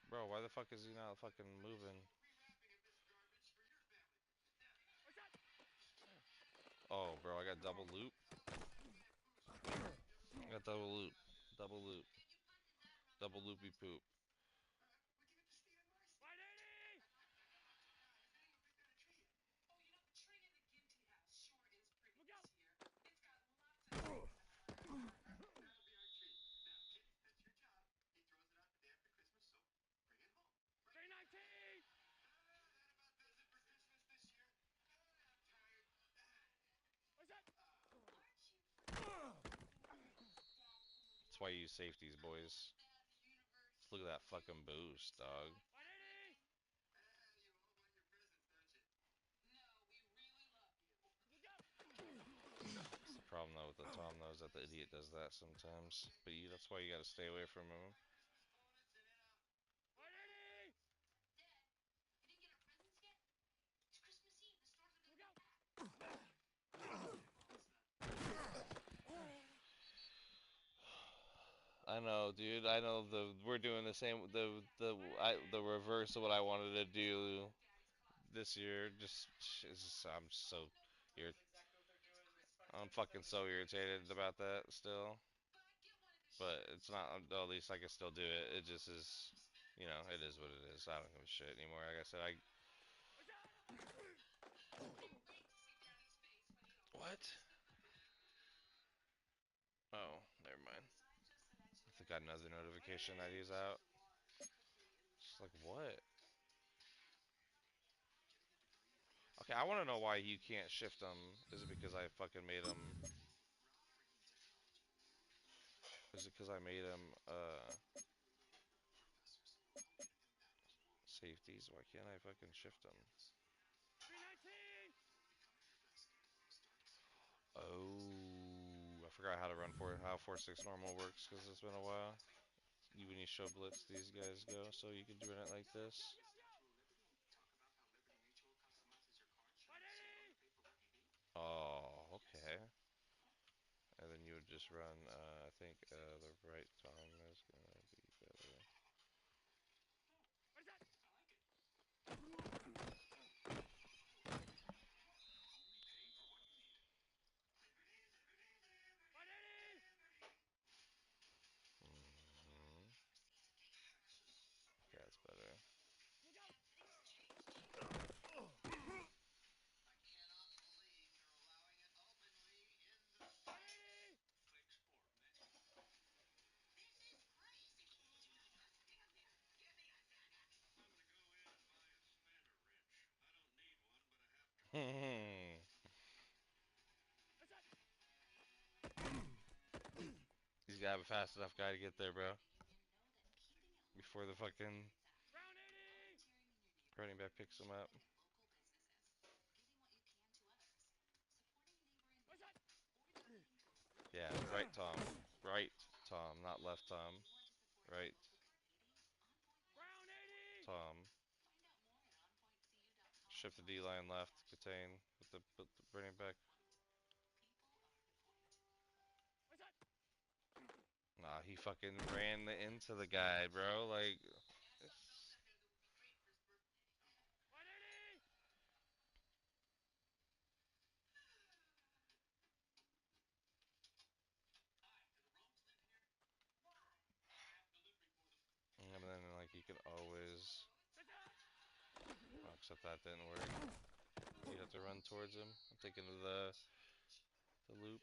Bro, why the fuck is he not fucking moving? Oh, bro, I got double loop. I got double loop. Double loop. Double loopy poop. That's why you use safeties, boys. Look at that fucking boost, dog. That's the problem though with the Tom though is that the idiot does that sometimes. But that's why you gotta stay away from him. I know, dude. I know we're doing the same the reverse of what I wanted to do this year. I'm so ir I'm fucking so irritated about that still. But it's not. At least I can still do it. It just is. It is what it is. I don't give a shit anymore. Like I said, I. What? Oh, never mind. I think I got another notification that he's out. Just like what? Okay, I want to know why you can't shift them. Is it because I fucking made him? Is it because I made him safeties? Why can't I fucking shift them? Oh, I forgot how 4-6 normal works because it's been a while. When you show blitz, these guys go, so you can do it like this. Oh, okay. And then you would just run, I think the right tongue is gonna be better. Mm-hmm. Okay, that's better. He's gotta have a fast enough guy to get there, bro. Before the fucking running back picks him up. Yeah, right Tom. Right Tom, not left Tom. Right Tom. Shift the D line left, contain with the running back. fucking ran into the guy, bro. Like, and then like you could always. Oh, except that didn't work. You have to run towards him. I'm thinking of the loop.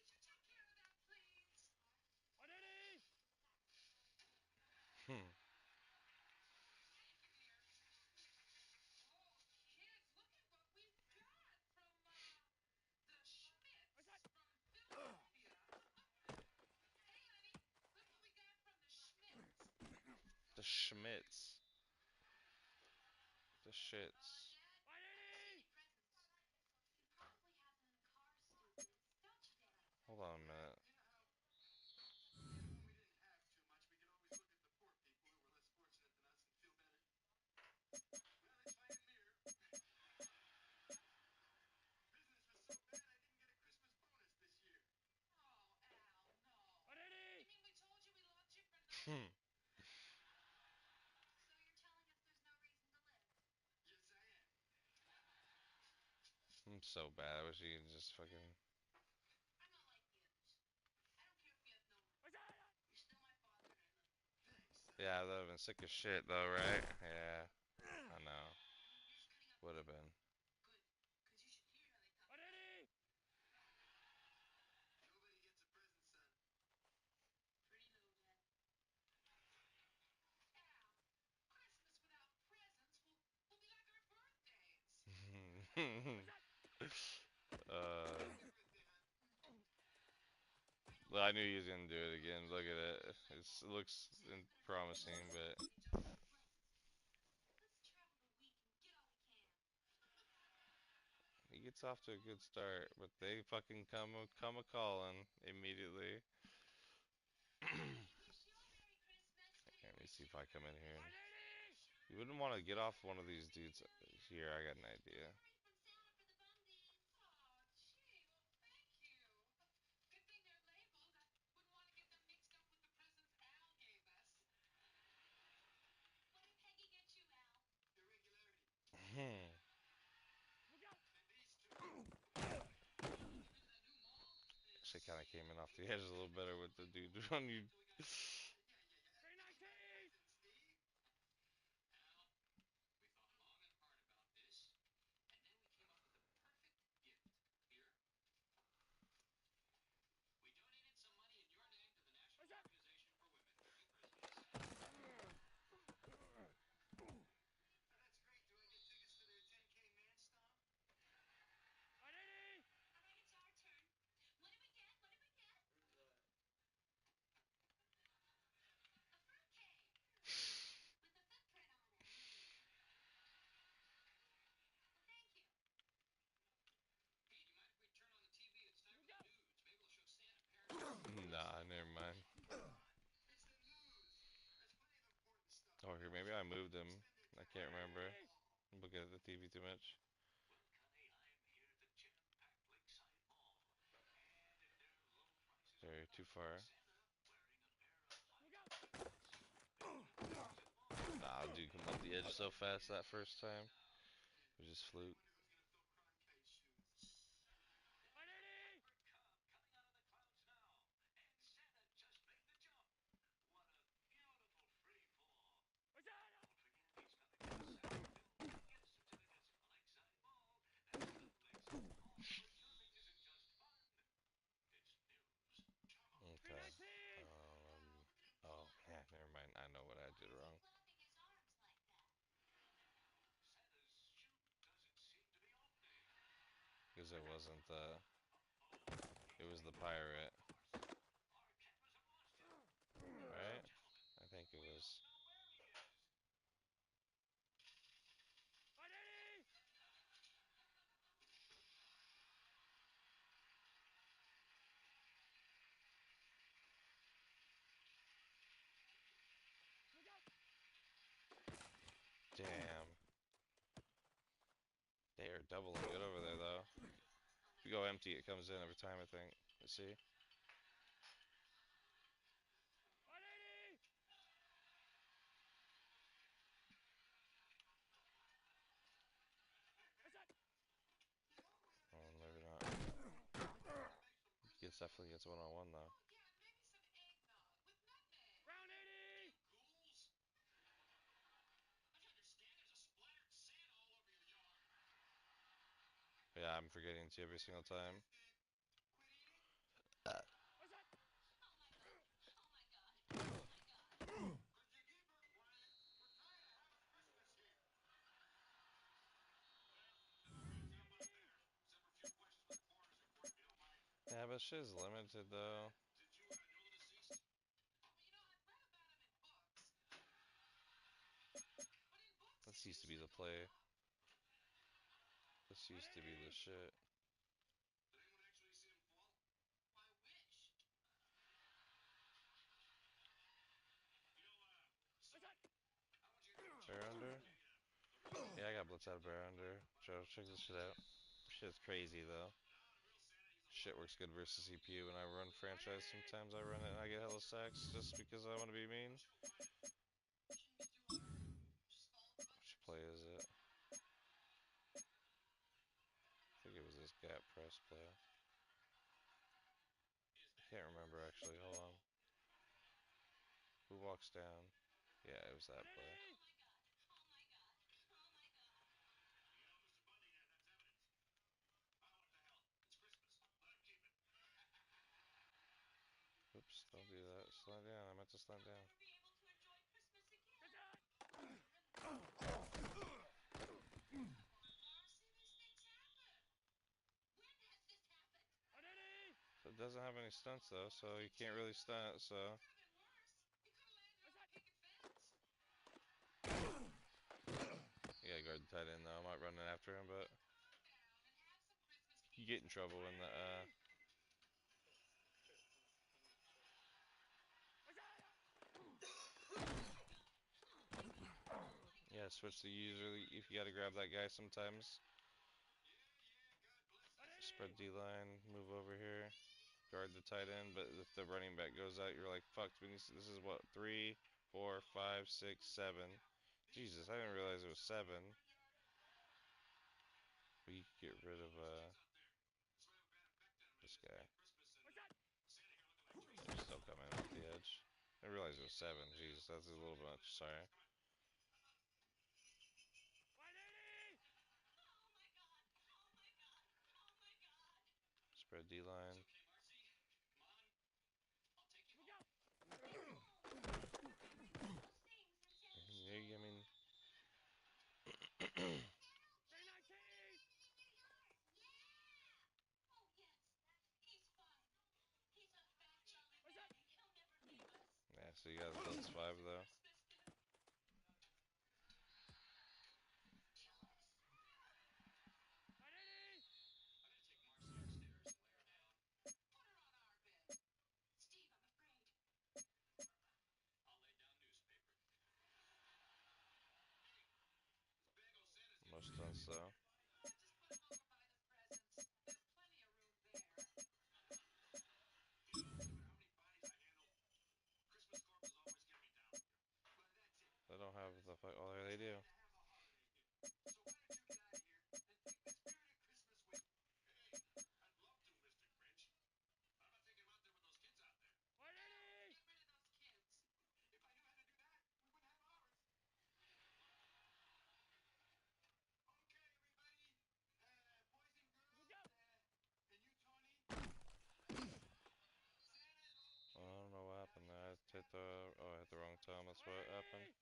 Hmm. The Schmitz. The shits. Hold on a minute. Hmm. I'm so bad. I wish you could just fucking. Yeah, that would have been sick as shit, though, right? Yeah, I know. Would have been. uh, well, I knew he was gonna do it again. Look at it. It looks promising, but he gets off to a good start. But they fucking come a calling immediately. Let me see if I come in here. You wouldn't want to get off one of these dudes here. I got an idea. Hmm. Actually, kind of came in off the edge a little better with the dude on you. Nah, never mind. Oh, here, maybe I moved him. I can't remember. I'm looking at the TV too much. Sorry, too far. Nah, dude, come off the edge so fast that first time. It was just fluke. Okay. Oh, yeah, never mind. I know what I did wrong. Because it wasn't the. It was the pirate. Right? I think it was. Damn. They are doubling good over there, though. If you go empty, it comes in every time, I think. Let's see. Definitely gets one-on-one though. Yeah, I'm forgetting to every single time. Yeah, but shit's limited though. This used to be the play. This used to be the shit. Bear under? Yeah, I got blitz out of bear under. Check this shit out. Shit's crazy though. Shit works good versus CPU. When I run franchise, sometimes I run it and I get hella sacks just because I want to be mean. Which play is it? I think it was this gap press play. I can't remember actually. Hold on. Who walks down? Yeah, it was that play. Oops, don't do that. Slow down. I meant to slow down. So it doesn't have any stunts though, so you can't really stunt, so. You gotta guard the tight end though. I'm not running after him, but you get in trouble in the yeah, switch the user if you gotta grab that guy sometimes. Spread D line, move over here, guard the tight end, but if the running back goes out, you're like, fuck, this is what, 3, 4, 5, 6, 7. Jesus, I didn't realize it was 7. We could get rid of this guy. They're still coming off the edge. I didn't realize it was 7. Jesus, that's a little much. Sorry. Spread D line. I mean, yeah. So you got blitz 5 though. Most stunts though. They don't have the fuck. Oh, they do. I don't know what happened there. I hit the. Oh, I hit the wrong time. That's what happened.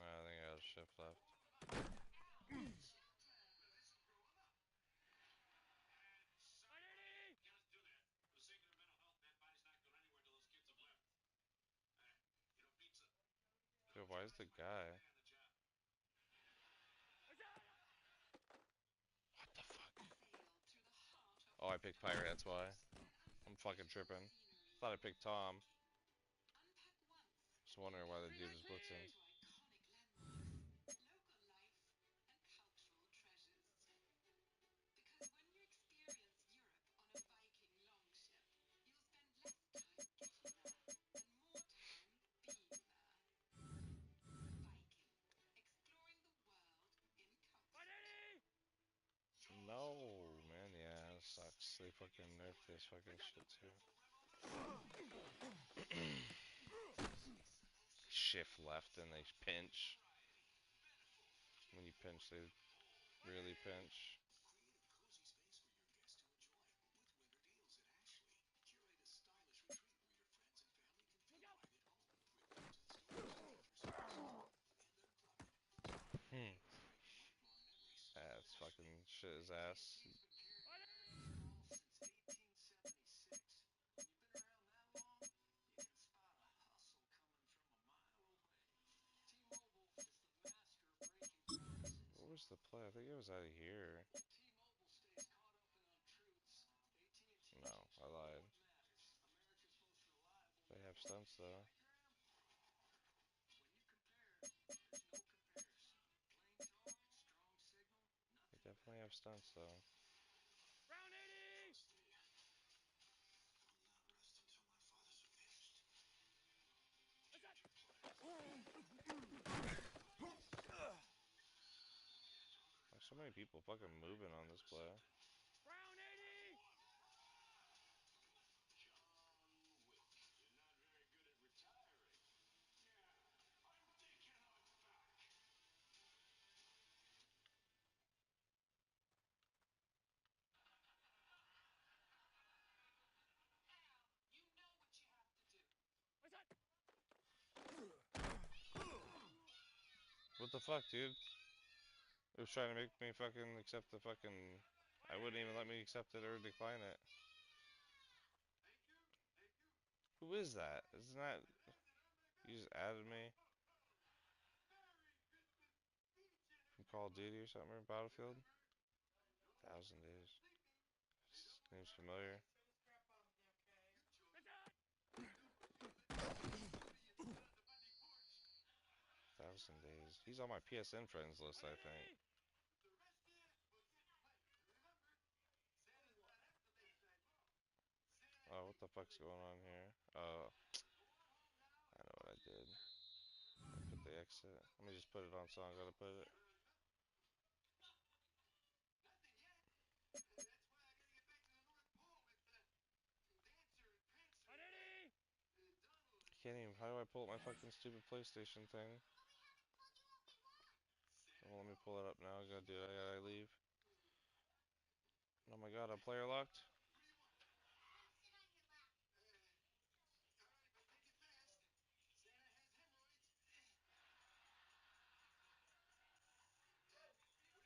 I think I got a shift left. Yo, why is the guy? What the fuck? Oh, I picked Pirate, that's why. I'm fucking tripping. Thought I picked Tom. Just wondering why the dude was blitzing. they fucking nerfed this fucking shit too. Shift left and they pinch. When you pinch, they really pinch. That's fucking shit his ass. What was the play? I think it was out of here. No, I lied. They have stunts though. They definitely have stunts though. There's so many people fucking moving on this play. What the fuck, dude? It was trying to make me fucking accept the fucking... I wouldn't even let me accept it or decline it. Who is that? Isn't that... You just added me? From Call of Duty or something? Or Battlefield? 1,000 days. Name's familiar. 1,000 days. He's on my PSN friends list, I think. Oh, what the fuck's going on here? Oh, I know what I did. I put the exit. Let me just put it on so I gotta put it. I can't even. How do I pull up my fucking stupid PlayStation thing? Well, let me pull it up now. I gotta do it. I gotta leave. Oh my god, I'm player locked.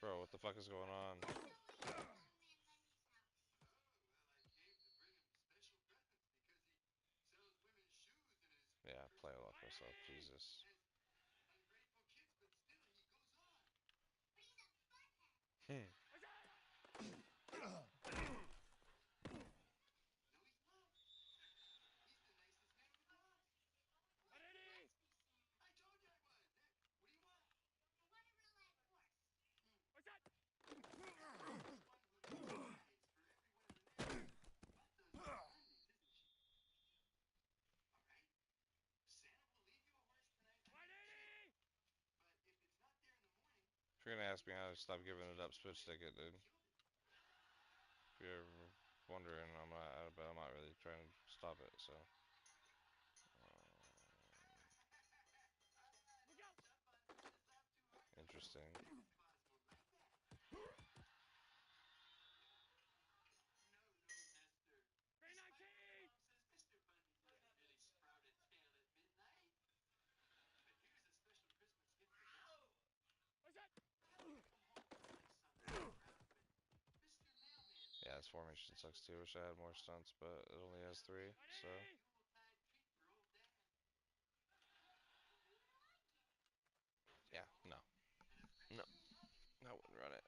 Bro, what the fuck is going on? Yeah, player lock myself. Jesus. Hmm. If you're gonna ask me how to stop giving it up, switch ticket, dude. If you're ever wondering, but I'm not really trying to stop it, so. Interesting. Yeah, this formation sucks too. Wish I had more stunts, but it only has 3, so. Yeah, no. No. I wouldn't run it.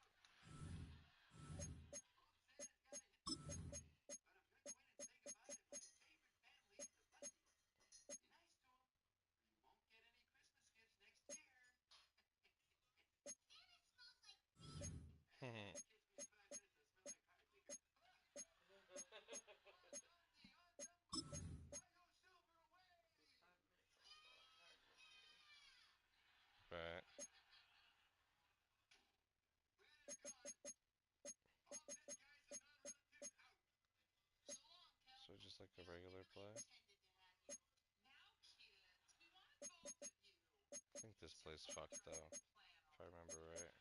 just like a regular play. I think this play's fucked though, if I remember right.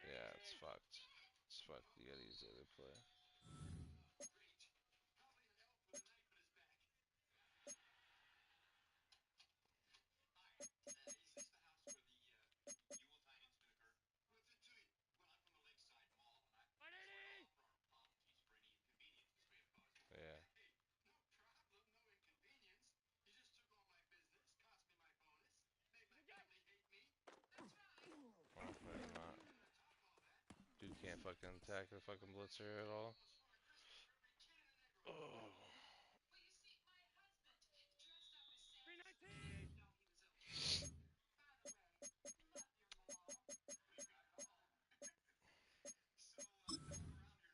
Yeah, it's fucked. It's fucked. You gotta use the other play. Yeah. Well, maybe not. Dude can't fucking attack the fucking blitzer at all. Oh.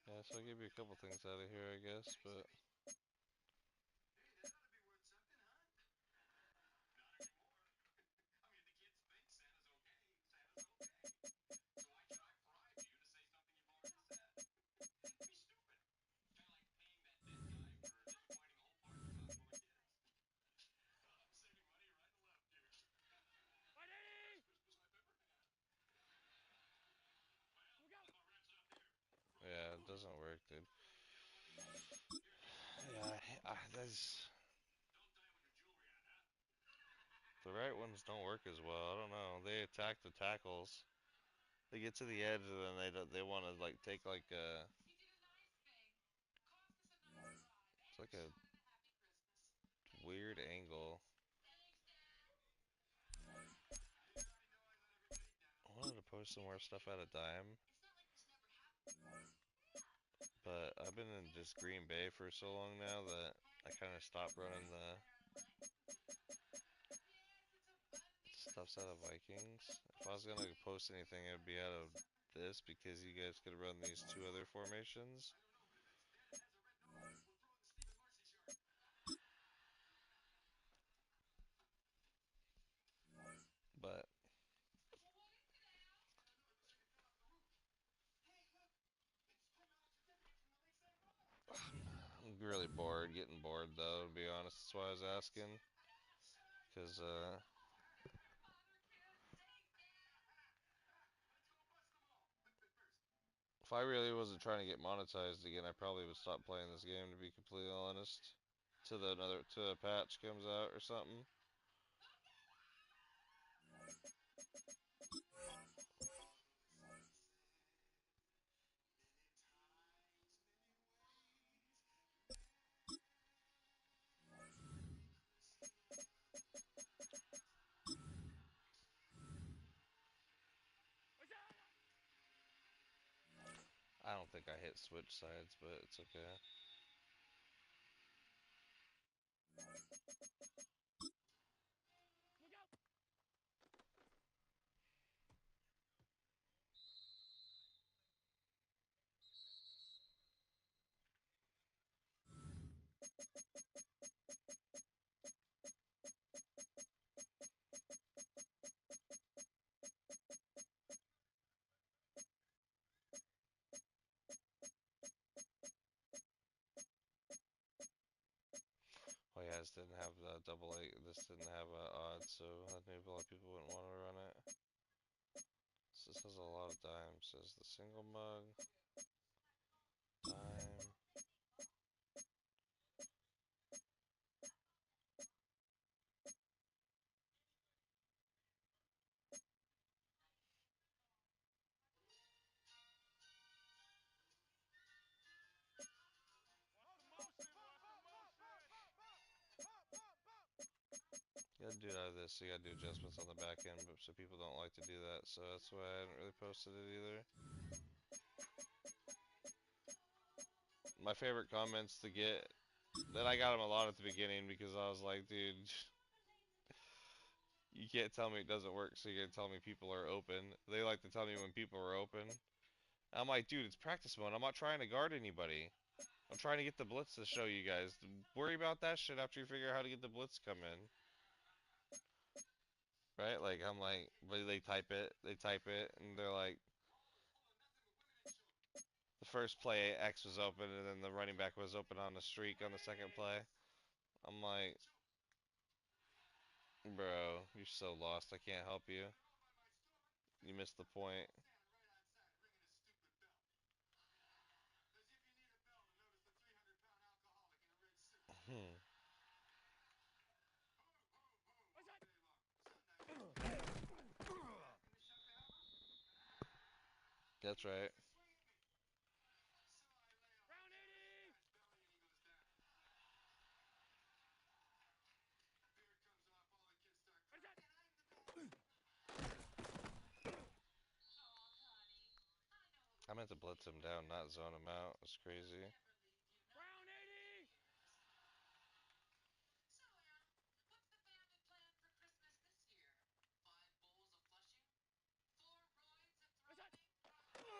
Yeah, so I'll give you a couple things out of here, I guess, but yeah, it doesn't work, dude. Yeah, that's the right ones don't work as well. I don't know. They attack the tackles. They get to the edge and then they want to like take like a it's like a weird angle. I wanted to post some more stuff out of dime, but I've been in just Green Bay for so long now that I kind of stopped running the stuffs out of Vikings. If I was gonna post anything, it'd be out of this because you guys could run these two other formations. But I'm really bored, getting bored though, to be honest. That's why I was asking. Because, if I really wasn't trying to get monetized again, I probably would stop playing this game, to be completely honest. To a patch comes out or something. I don't think I hit switch sides, but it's okay. Oh yeah, this didn't have the double eight. This didn't have odds, so I knew a lot of people wouldn't want to run it. So this has a lot of dimes. Says the single mug, dime. You gotta do it out of this, so you gotta do adjustments on the back end, but so people don't like to do that, so that's why I haven't really posted it either. My favorite comments to get, that I got them a lot at the beginning because I was like, dude, you can't tell me it doesn't work, so you're gonna tell me people are open. They like to tell me when people are open. I'm like, dude, it's practice mode. I'm not trying to guard anybody. I'm trying to get the blitz to show you guys. Worry about that shit after you figure out how to get the blitz come in. Right? Like, I'm like, but they type it, and they're like, The first play, X was open, and then the running back was open on the streak on the second play. I'm like, bro, you're so lost. I can't help you. You missed the point. Hmm. That's right. I meant to blitz him down, not zone him out. It's crazy.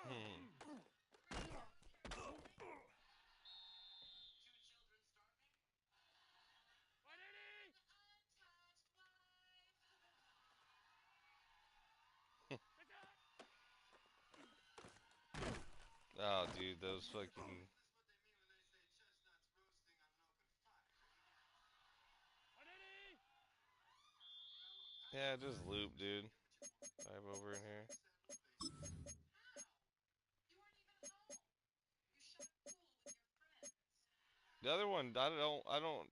Hmm. Oh, dude, those fucking. Yeah, just loop, dude. Dive over in here. The other one, I don't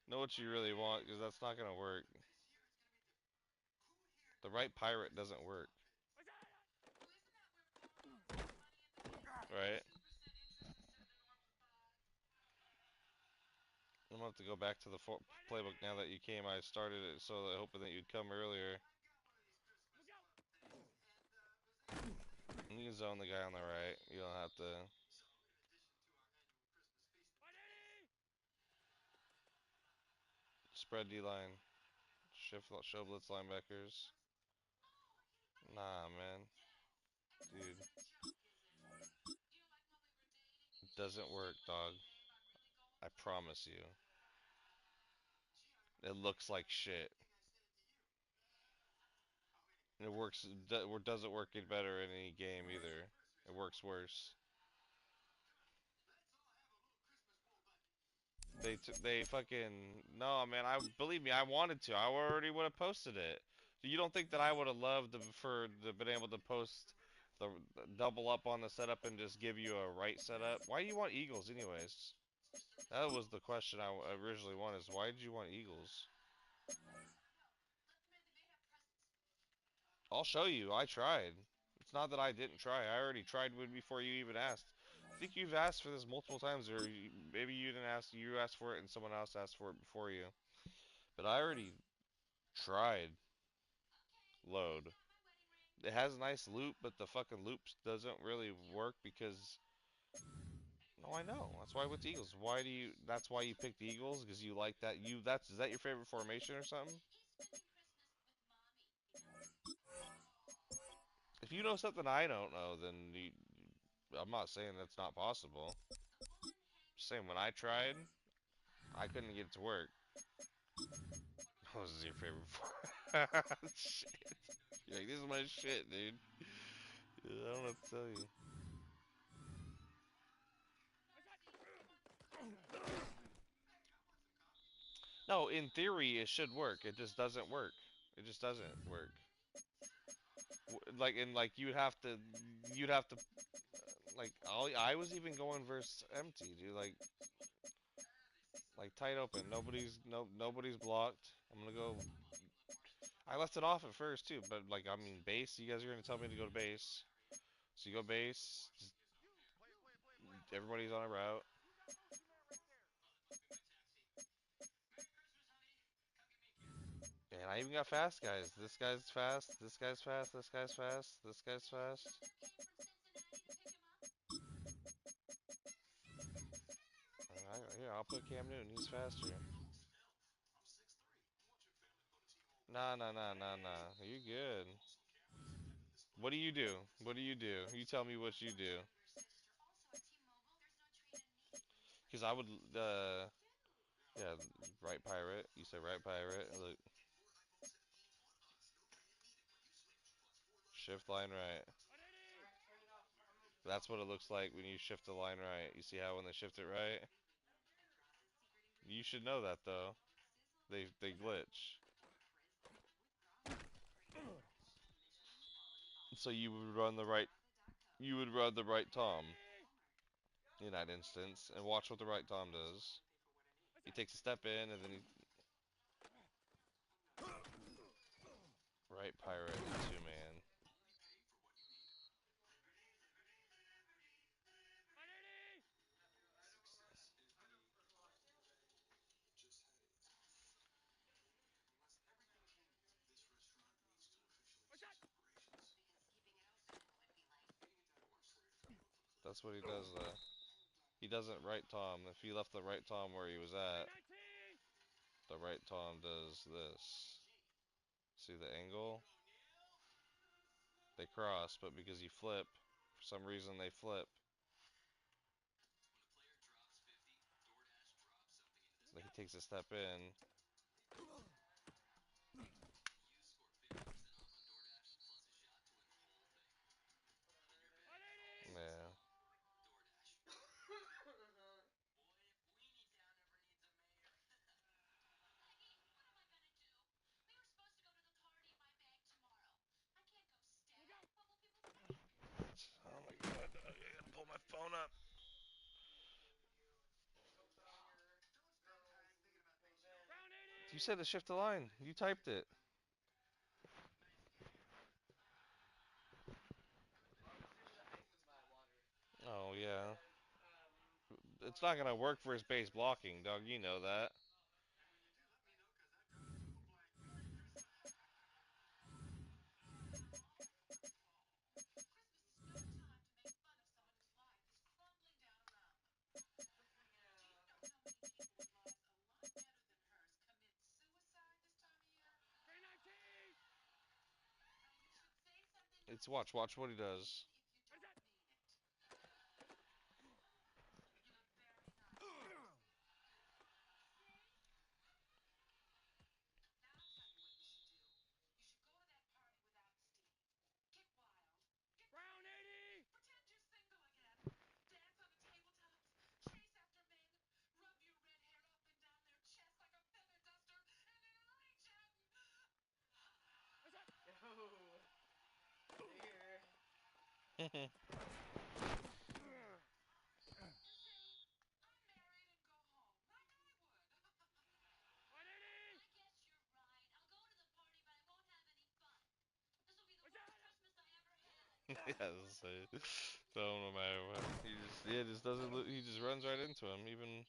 know what you really want because that's not gonna work. The right pirate doesn't work, right? I'm gonna have to go back to the playbook now that you came. I started it so that hoping that you'd come earlier. You can zone the guy on the right. You don't have to spread D line, show blitz linebackers. Nah, man, dude, it doesn't work, dog. I promise you. It looks like shit. It doesn't work any better in any game either. It works worse. They fucking no, man. I believe me, I wanted to. I already would have posted it. You don't think that I would have loved for the been able to post the double up on the setup and just give you a right setup? Why do you want Eagles anyways? That was the question I originally wanted. Is why did you want Eagles? I'll show you. I tried. It's not that I didn't try. I already tried before you even asked. I think you've asked for this multiple times, or maybe you didn't ask. You asked for it, and someone else asked for it before you. But I already tried load. It has a nice loop, but the fucking loops doesn't really work because. No, I know. That's why I went to Eagles. Why do you? That's why you picked Eagles because you like that. Is that your favorite formation or something? If you know something I don't know, then I'm not saying that's not possible. Just saying when I tried, I couldn't get it to work. What was your favorite form? Shit. You're like, this is my shit, dude. I don't know what to tell you. No, in theory, it should work. It just doesn't work. It just doesn't work. Like you'd have to, I was even going versus empty, dude. Like tight open. Nobody's blocked. I'm gonna go. I left it off at first too, but like I mean base. You guys are gonna tell me to go to base, so you go base. Everybody's on a route. And I even got fast guys. This guy's fast. This guy's fast. This guy's fast. This guy's fast. Here, I'll put Cam Newton. He's faster. Nah, nah, nah, nah, nah. You good? What do you do? What do you do? You tell me what you do. Cause I would, yeah, right pirate. You said right pirate. Look, shift line right. That's what it looks like when you shift the line right. You see how when they shift it right? You should know that though. They glitch. So you would run the right Tom in that instance and watch what the right Tom does. He takes a step in and then he right pirate two man. That's what he does though. He doesn't right Tom. If he left the right Tom where he was at, the right Tom does this. See the angle? They cross, but because you flip, for some reason they flip. Like he takes a step in. Yeah. Oh my god, I gotta pull my phone up. You said to shift the line. You typed it. Oh yeah. It's not gonna work for his base blocking, dog. You know that. It's watch what he does. Yeah, so, so no matter what, he just just doesn't. He just runs right into him. Even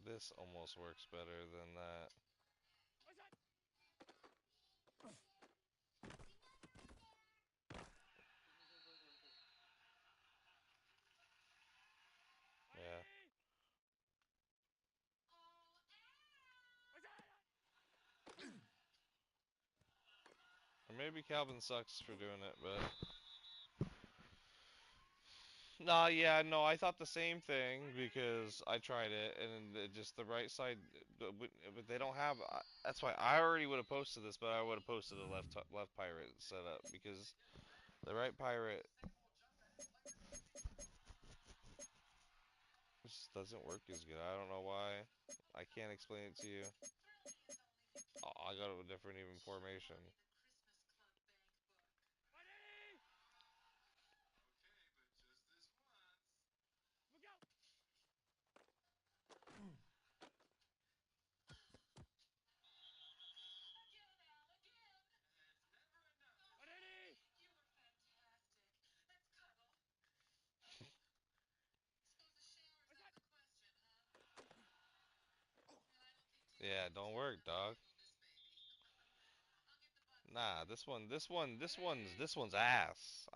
this almost works better than that. Yeah. Or maybe Calvin sucks for doing it, but nah, yeah, no, I thought the same thing because I tried it and just the right side, but they don't have. That's why I already would have posted this, but I would have posted a left pirate setup because the right pirate just doesn't work as good. I don't know why. I can't explain it to you. Oh, I got a different even formation. Yeah, don't work, dog. Nah, this one's ass.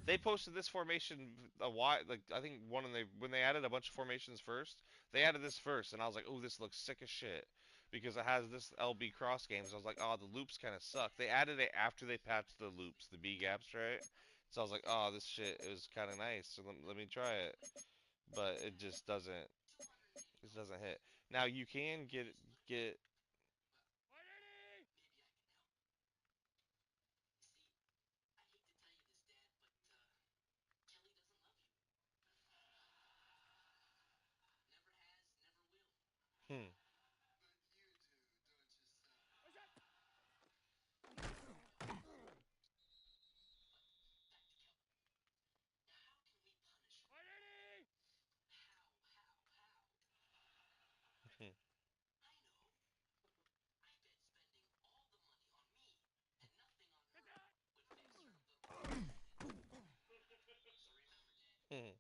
They posted this formation a while, like I think when they added a bunch of formations first, they added this first, and I was like, oh, this looks sick as shit. because it has this LB cross games. I was like, oh, the loops kind of suck. They added it after they patched the loops, the B gaps, right? So I was like, oh, this shit is kind of nice. So let me try it, but it just doesn't. It doesn't hit. Now you can get. Hmm. Hmm. Hmm.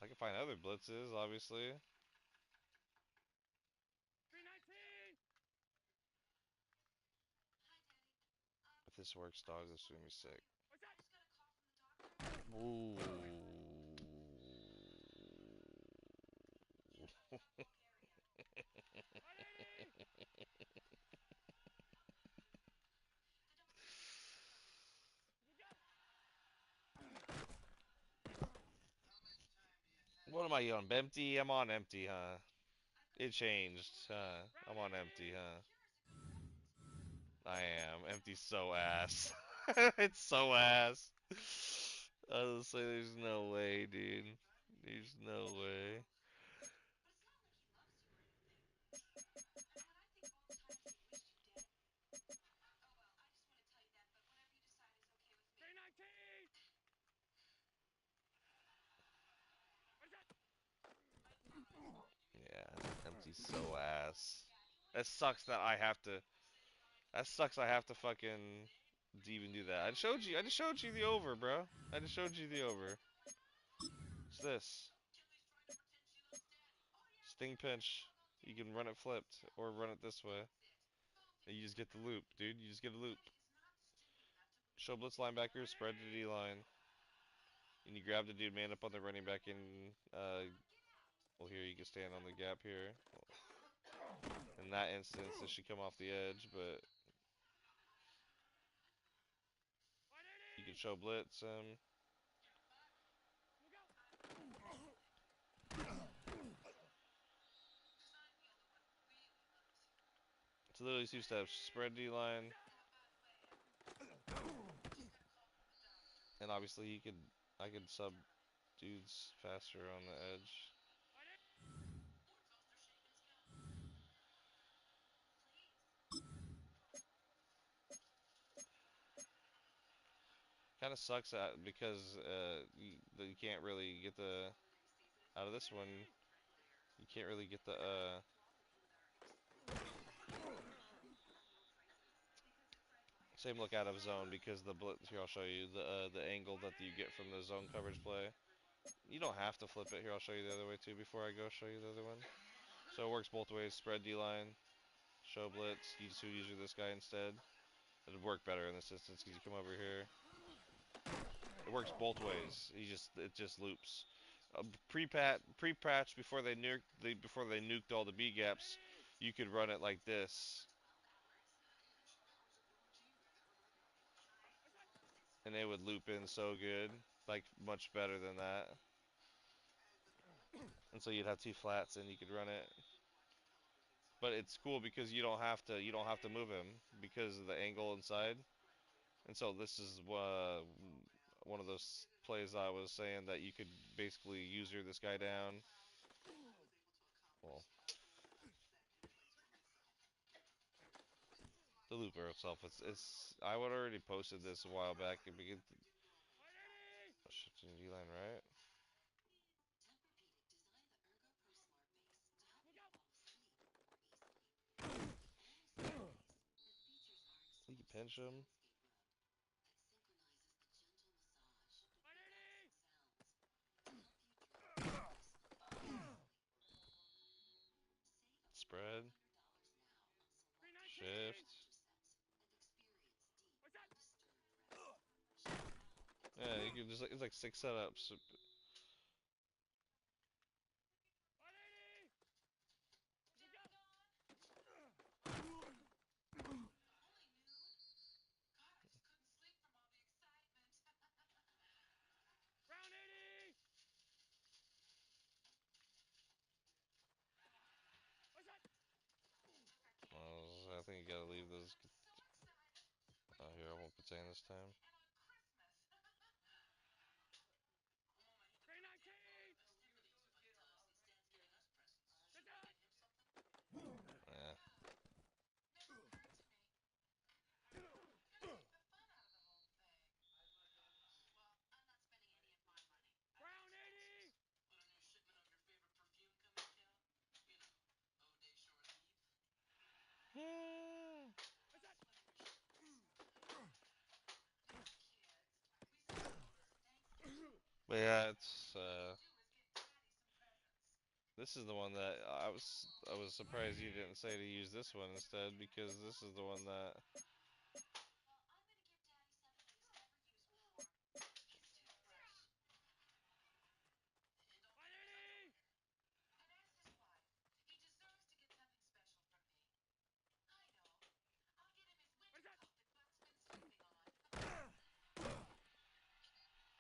I can find other blitzes, obviously. If this works, dog, this is gonna be sick. Ooh. What am I on? Empty? I'm on empty, huh? It changed, huh? I'm on empty, huh? I am. Empty's so ass. It's so ass. I was say there's no way, dude. There's no way. Yeah, empty's so ass. That sucks that I have to. That sucks. I have to fucking even do that. I showed you. I just showed you the over, bro. I just showed you the over. What's this? Sting pinch. You can run it flipped or run it this way. And you just get the loop, dude. You just get a loop. Show blitz linebacker, spread to D line, and you grab the dude man up on the running back and well here you can stand on the gap here. In that instance, this should come off the edge, but you can show blitz. It's literally two steps: spread D line, and obviously I could sub dudes faster on the edge. Kind of sucks because you can't really get the out of this one. You can't really get the same look out of zone because the blitz here. I'll show you the angle that you get from the zone coverage play. You don't have to flip it here. I'll show you the other way too before I go show you the other one. So it works both ways. Spread D line, show blitz. You just use this guy instead. It'd work better in this instance because you come over here. It works both ways. It just loops. Pre-patch before they nuked all the B gaps, you could run it like this, and it would loop in so good, like much better than that. And so you'd have two flats, and you could run it. But it's cool because you don't have to move him because of the angle inside. And so this is one of those plays I was saying that you could basically user this guy down. Well, the looper itself, it's I would already posted this a while back. It begin shifting D line right. You can pinch him. Spread. Shift. can just it's like 6 setups. I think you gotta leave those. Oh, here, I won't contain this time. Yeah. But yeah, it's this is the one that I was surprised you didn't say to use this one instead because this is the one that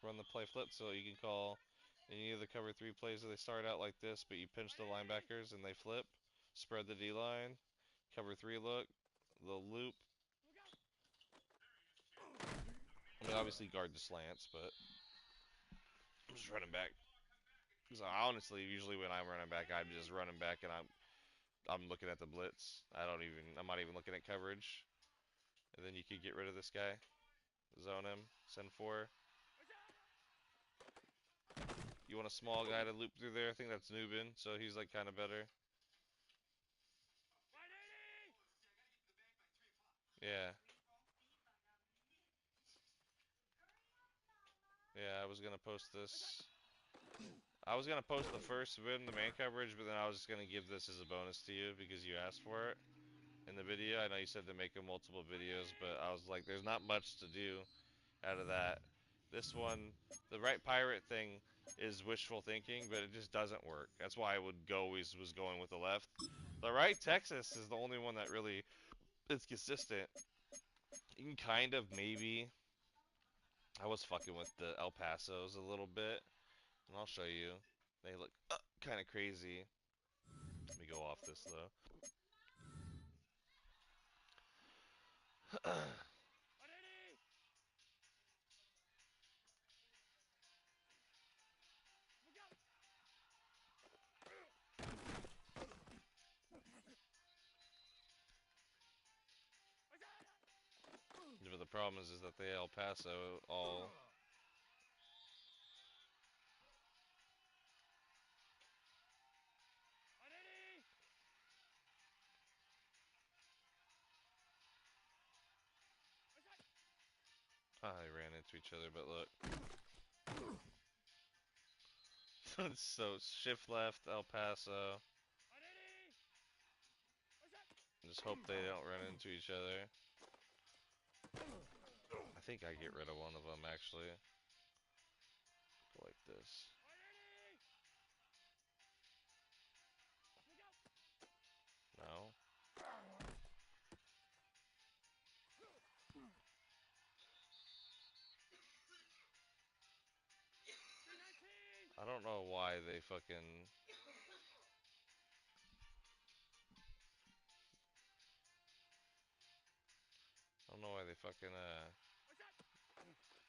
run the play flip so you can call any of the cover three plays that they start out like this, but you pinch the linebackers and they flip, spread the D line, cover three look, the loop. I mean, obviously guard the slants, but I'm just running back. Because honestly, usually when I'm running back, I'm just running back and I'm looking at the blitz. I'm not even looking at coverage. And then you could get rid of this guy, zone him, send four. You want a small guy to loop through there? I think that's Nubin, so he's like kind of better. Yeah. Yeah, I was gonna post this. I was gonna post the first win, the man coverage, but then I was just gonna give this as a bonus to you because you asked for it in the video. I know you said to make multiple videos, but I was like, there's not much to do out of that. This one, the right pirate thing is wishful thinking, but it just doesn't work. That's why I would go always was going with the left. The right Texas is the only one that really is consistent. You can kind of maybe. I was fucking with the El Pasos a little bit, and I'll show you. They look kind of crazy. Let me go off this though. But the problem is that they El Paso all. They ran into each other, but look. So shift left, El Paso. Just hope they don't run into each other. I think I get rid of one of them actually. Go like this. No. I don't know why they fucking. I don't know why they fucking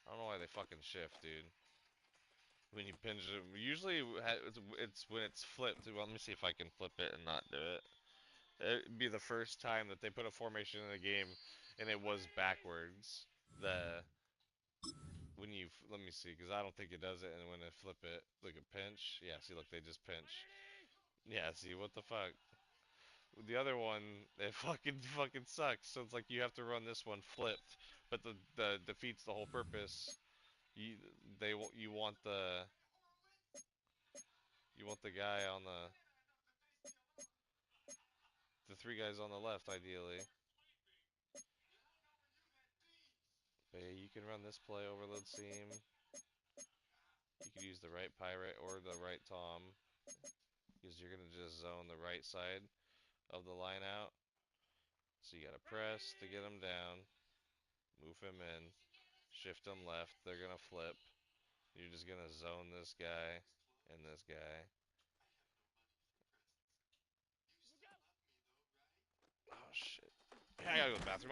I don't know why they fucking shift, dude. When you pinch it, usually it's when it's flipped. Well, let me see if I can flip it and not do it. It'd be the first time that they put a formation in the game, and it was backwards. The when you let me see, because I don't think it does it, and when they flip it, look at pinch. Yeah, see, look, they just pinch. Yeah, see, what the fuck? The other one, it fucking sucks. So it's like you have to run this one flipped, but the defeats the whole purpose. You you want the guy on the three guys on the left ideally. But yeah, you can run this play overload seam. right pirate or the right Tom, because you're gonna just zone the right side of the line out. So you gotta press to get him down, move him in, shift him left. They're gonna flip. You're just gonna zone this guy and this guy. Oh shit! I gotta go to the bathroom.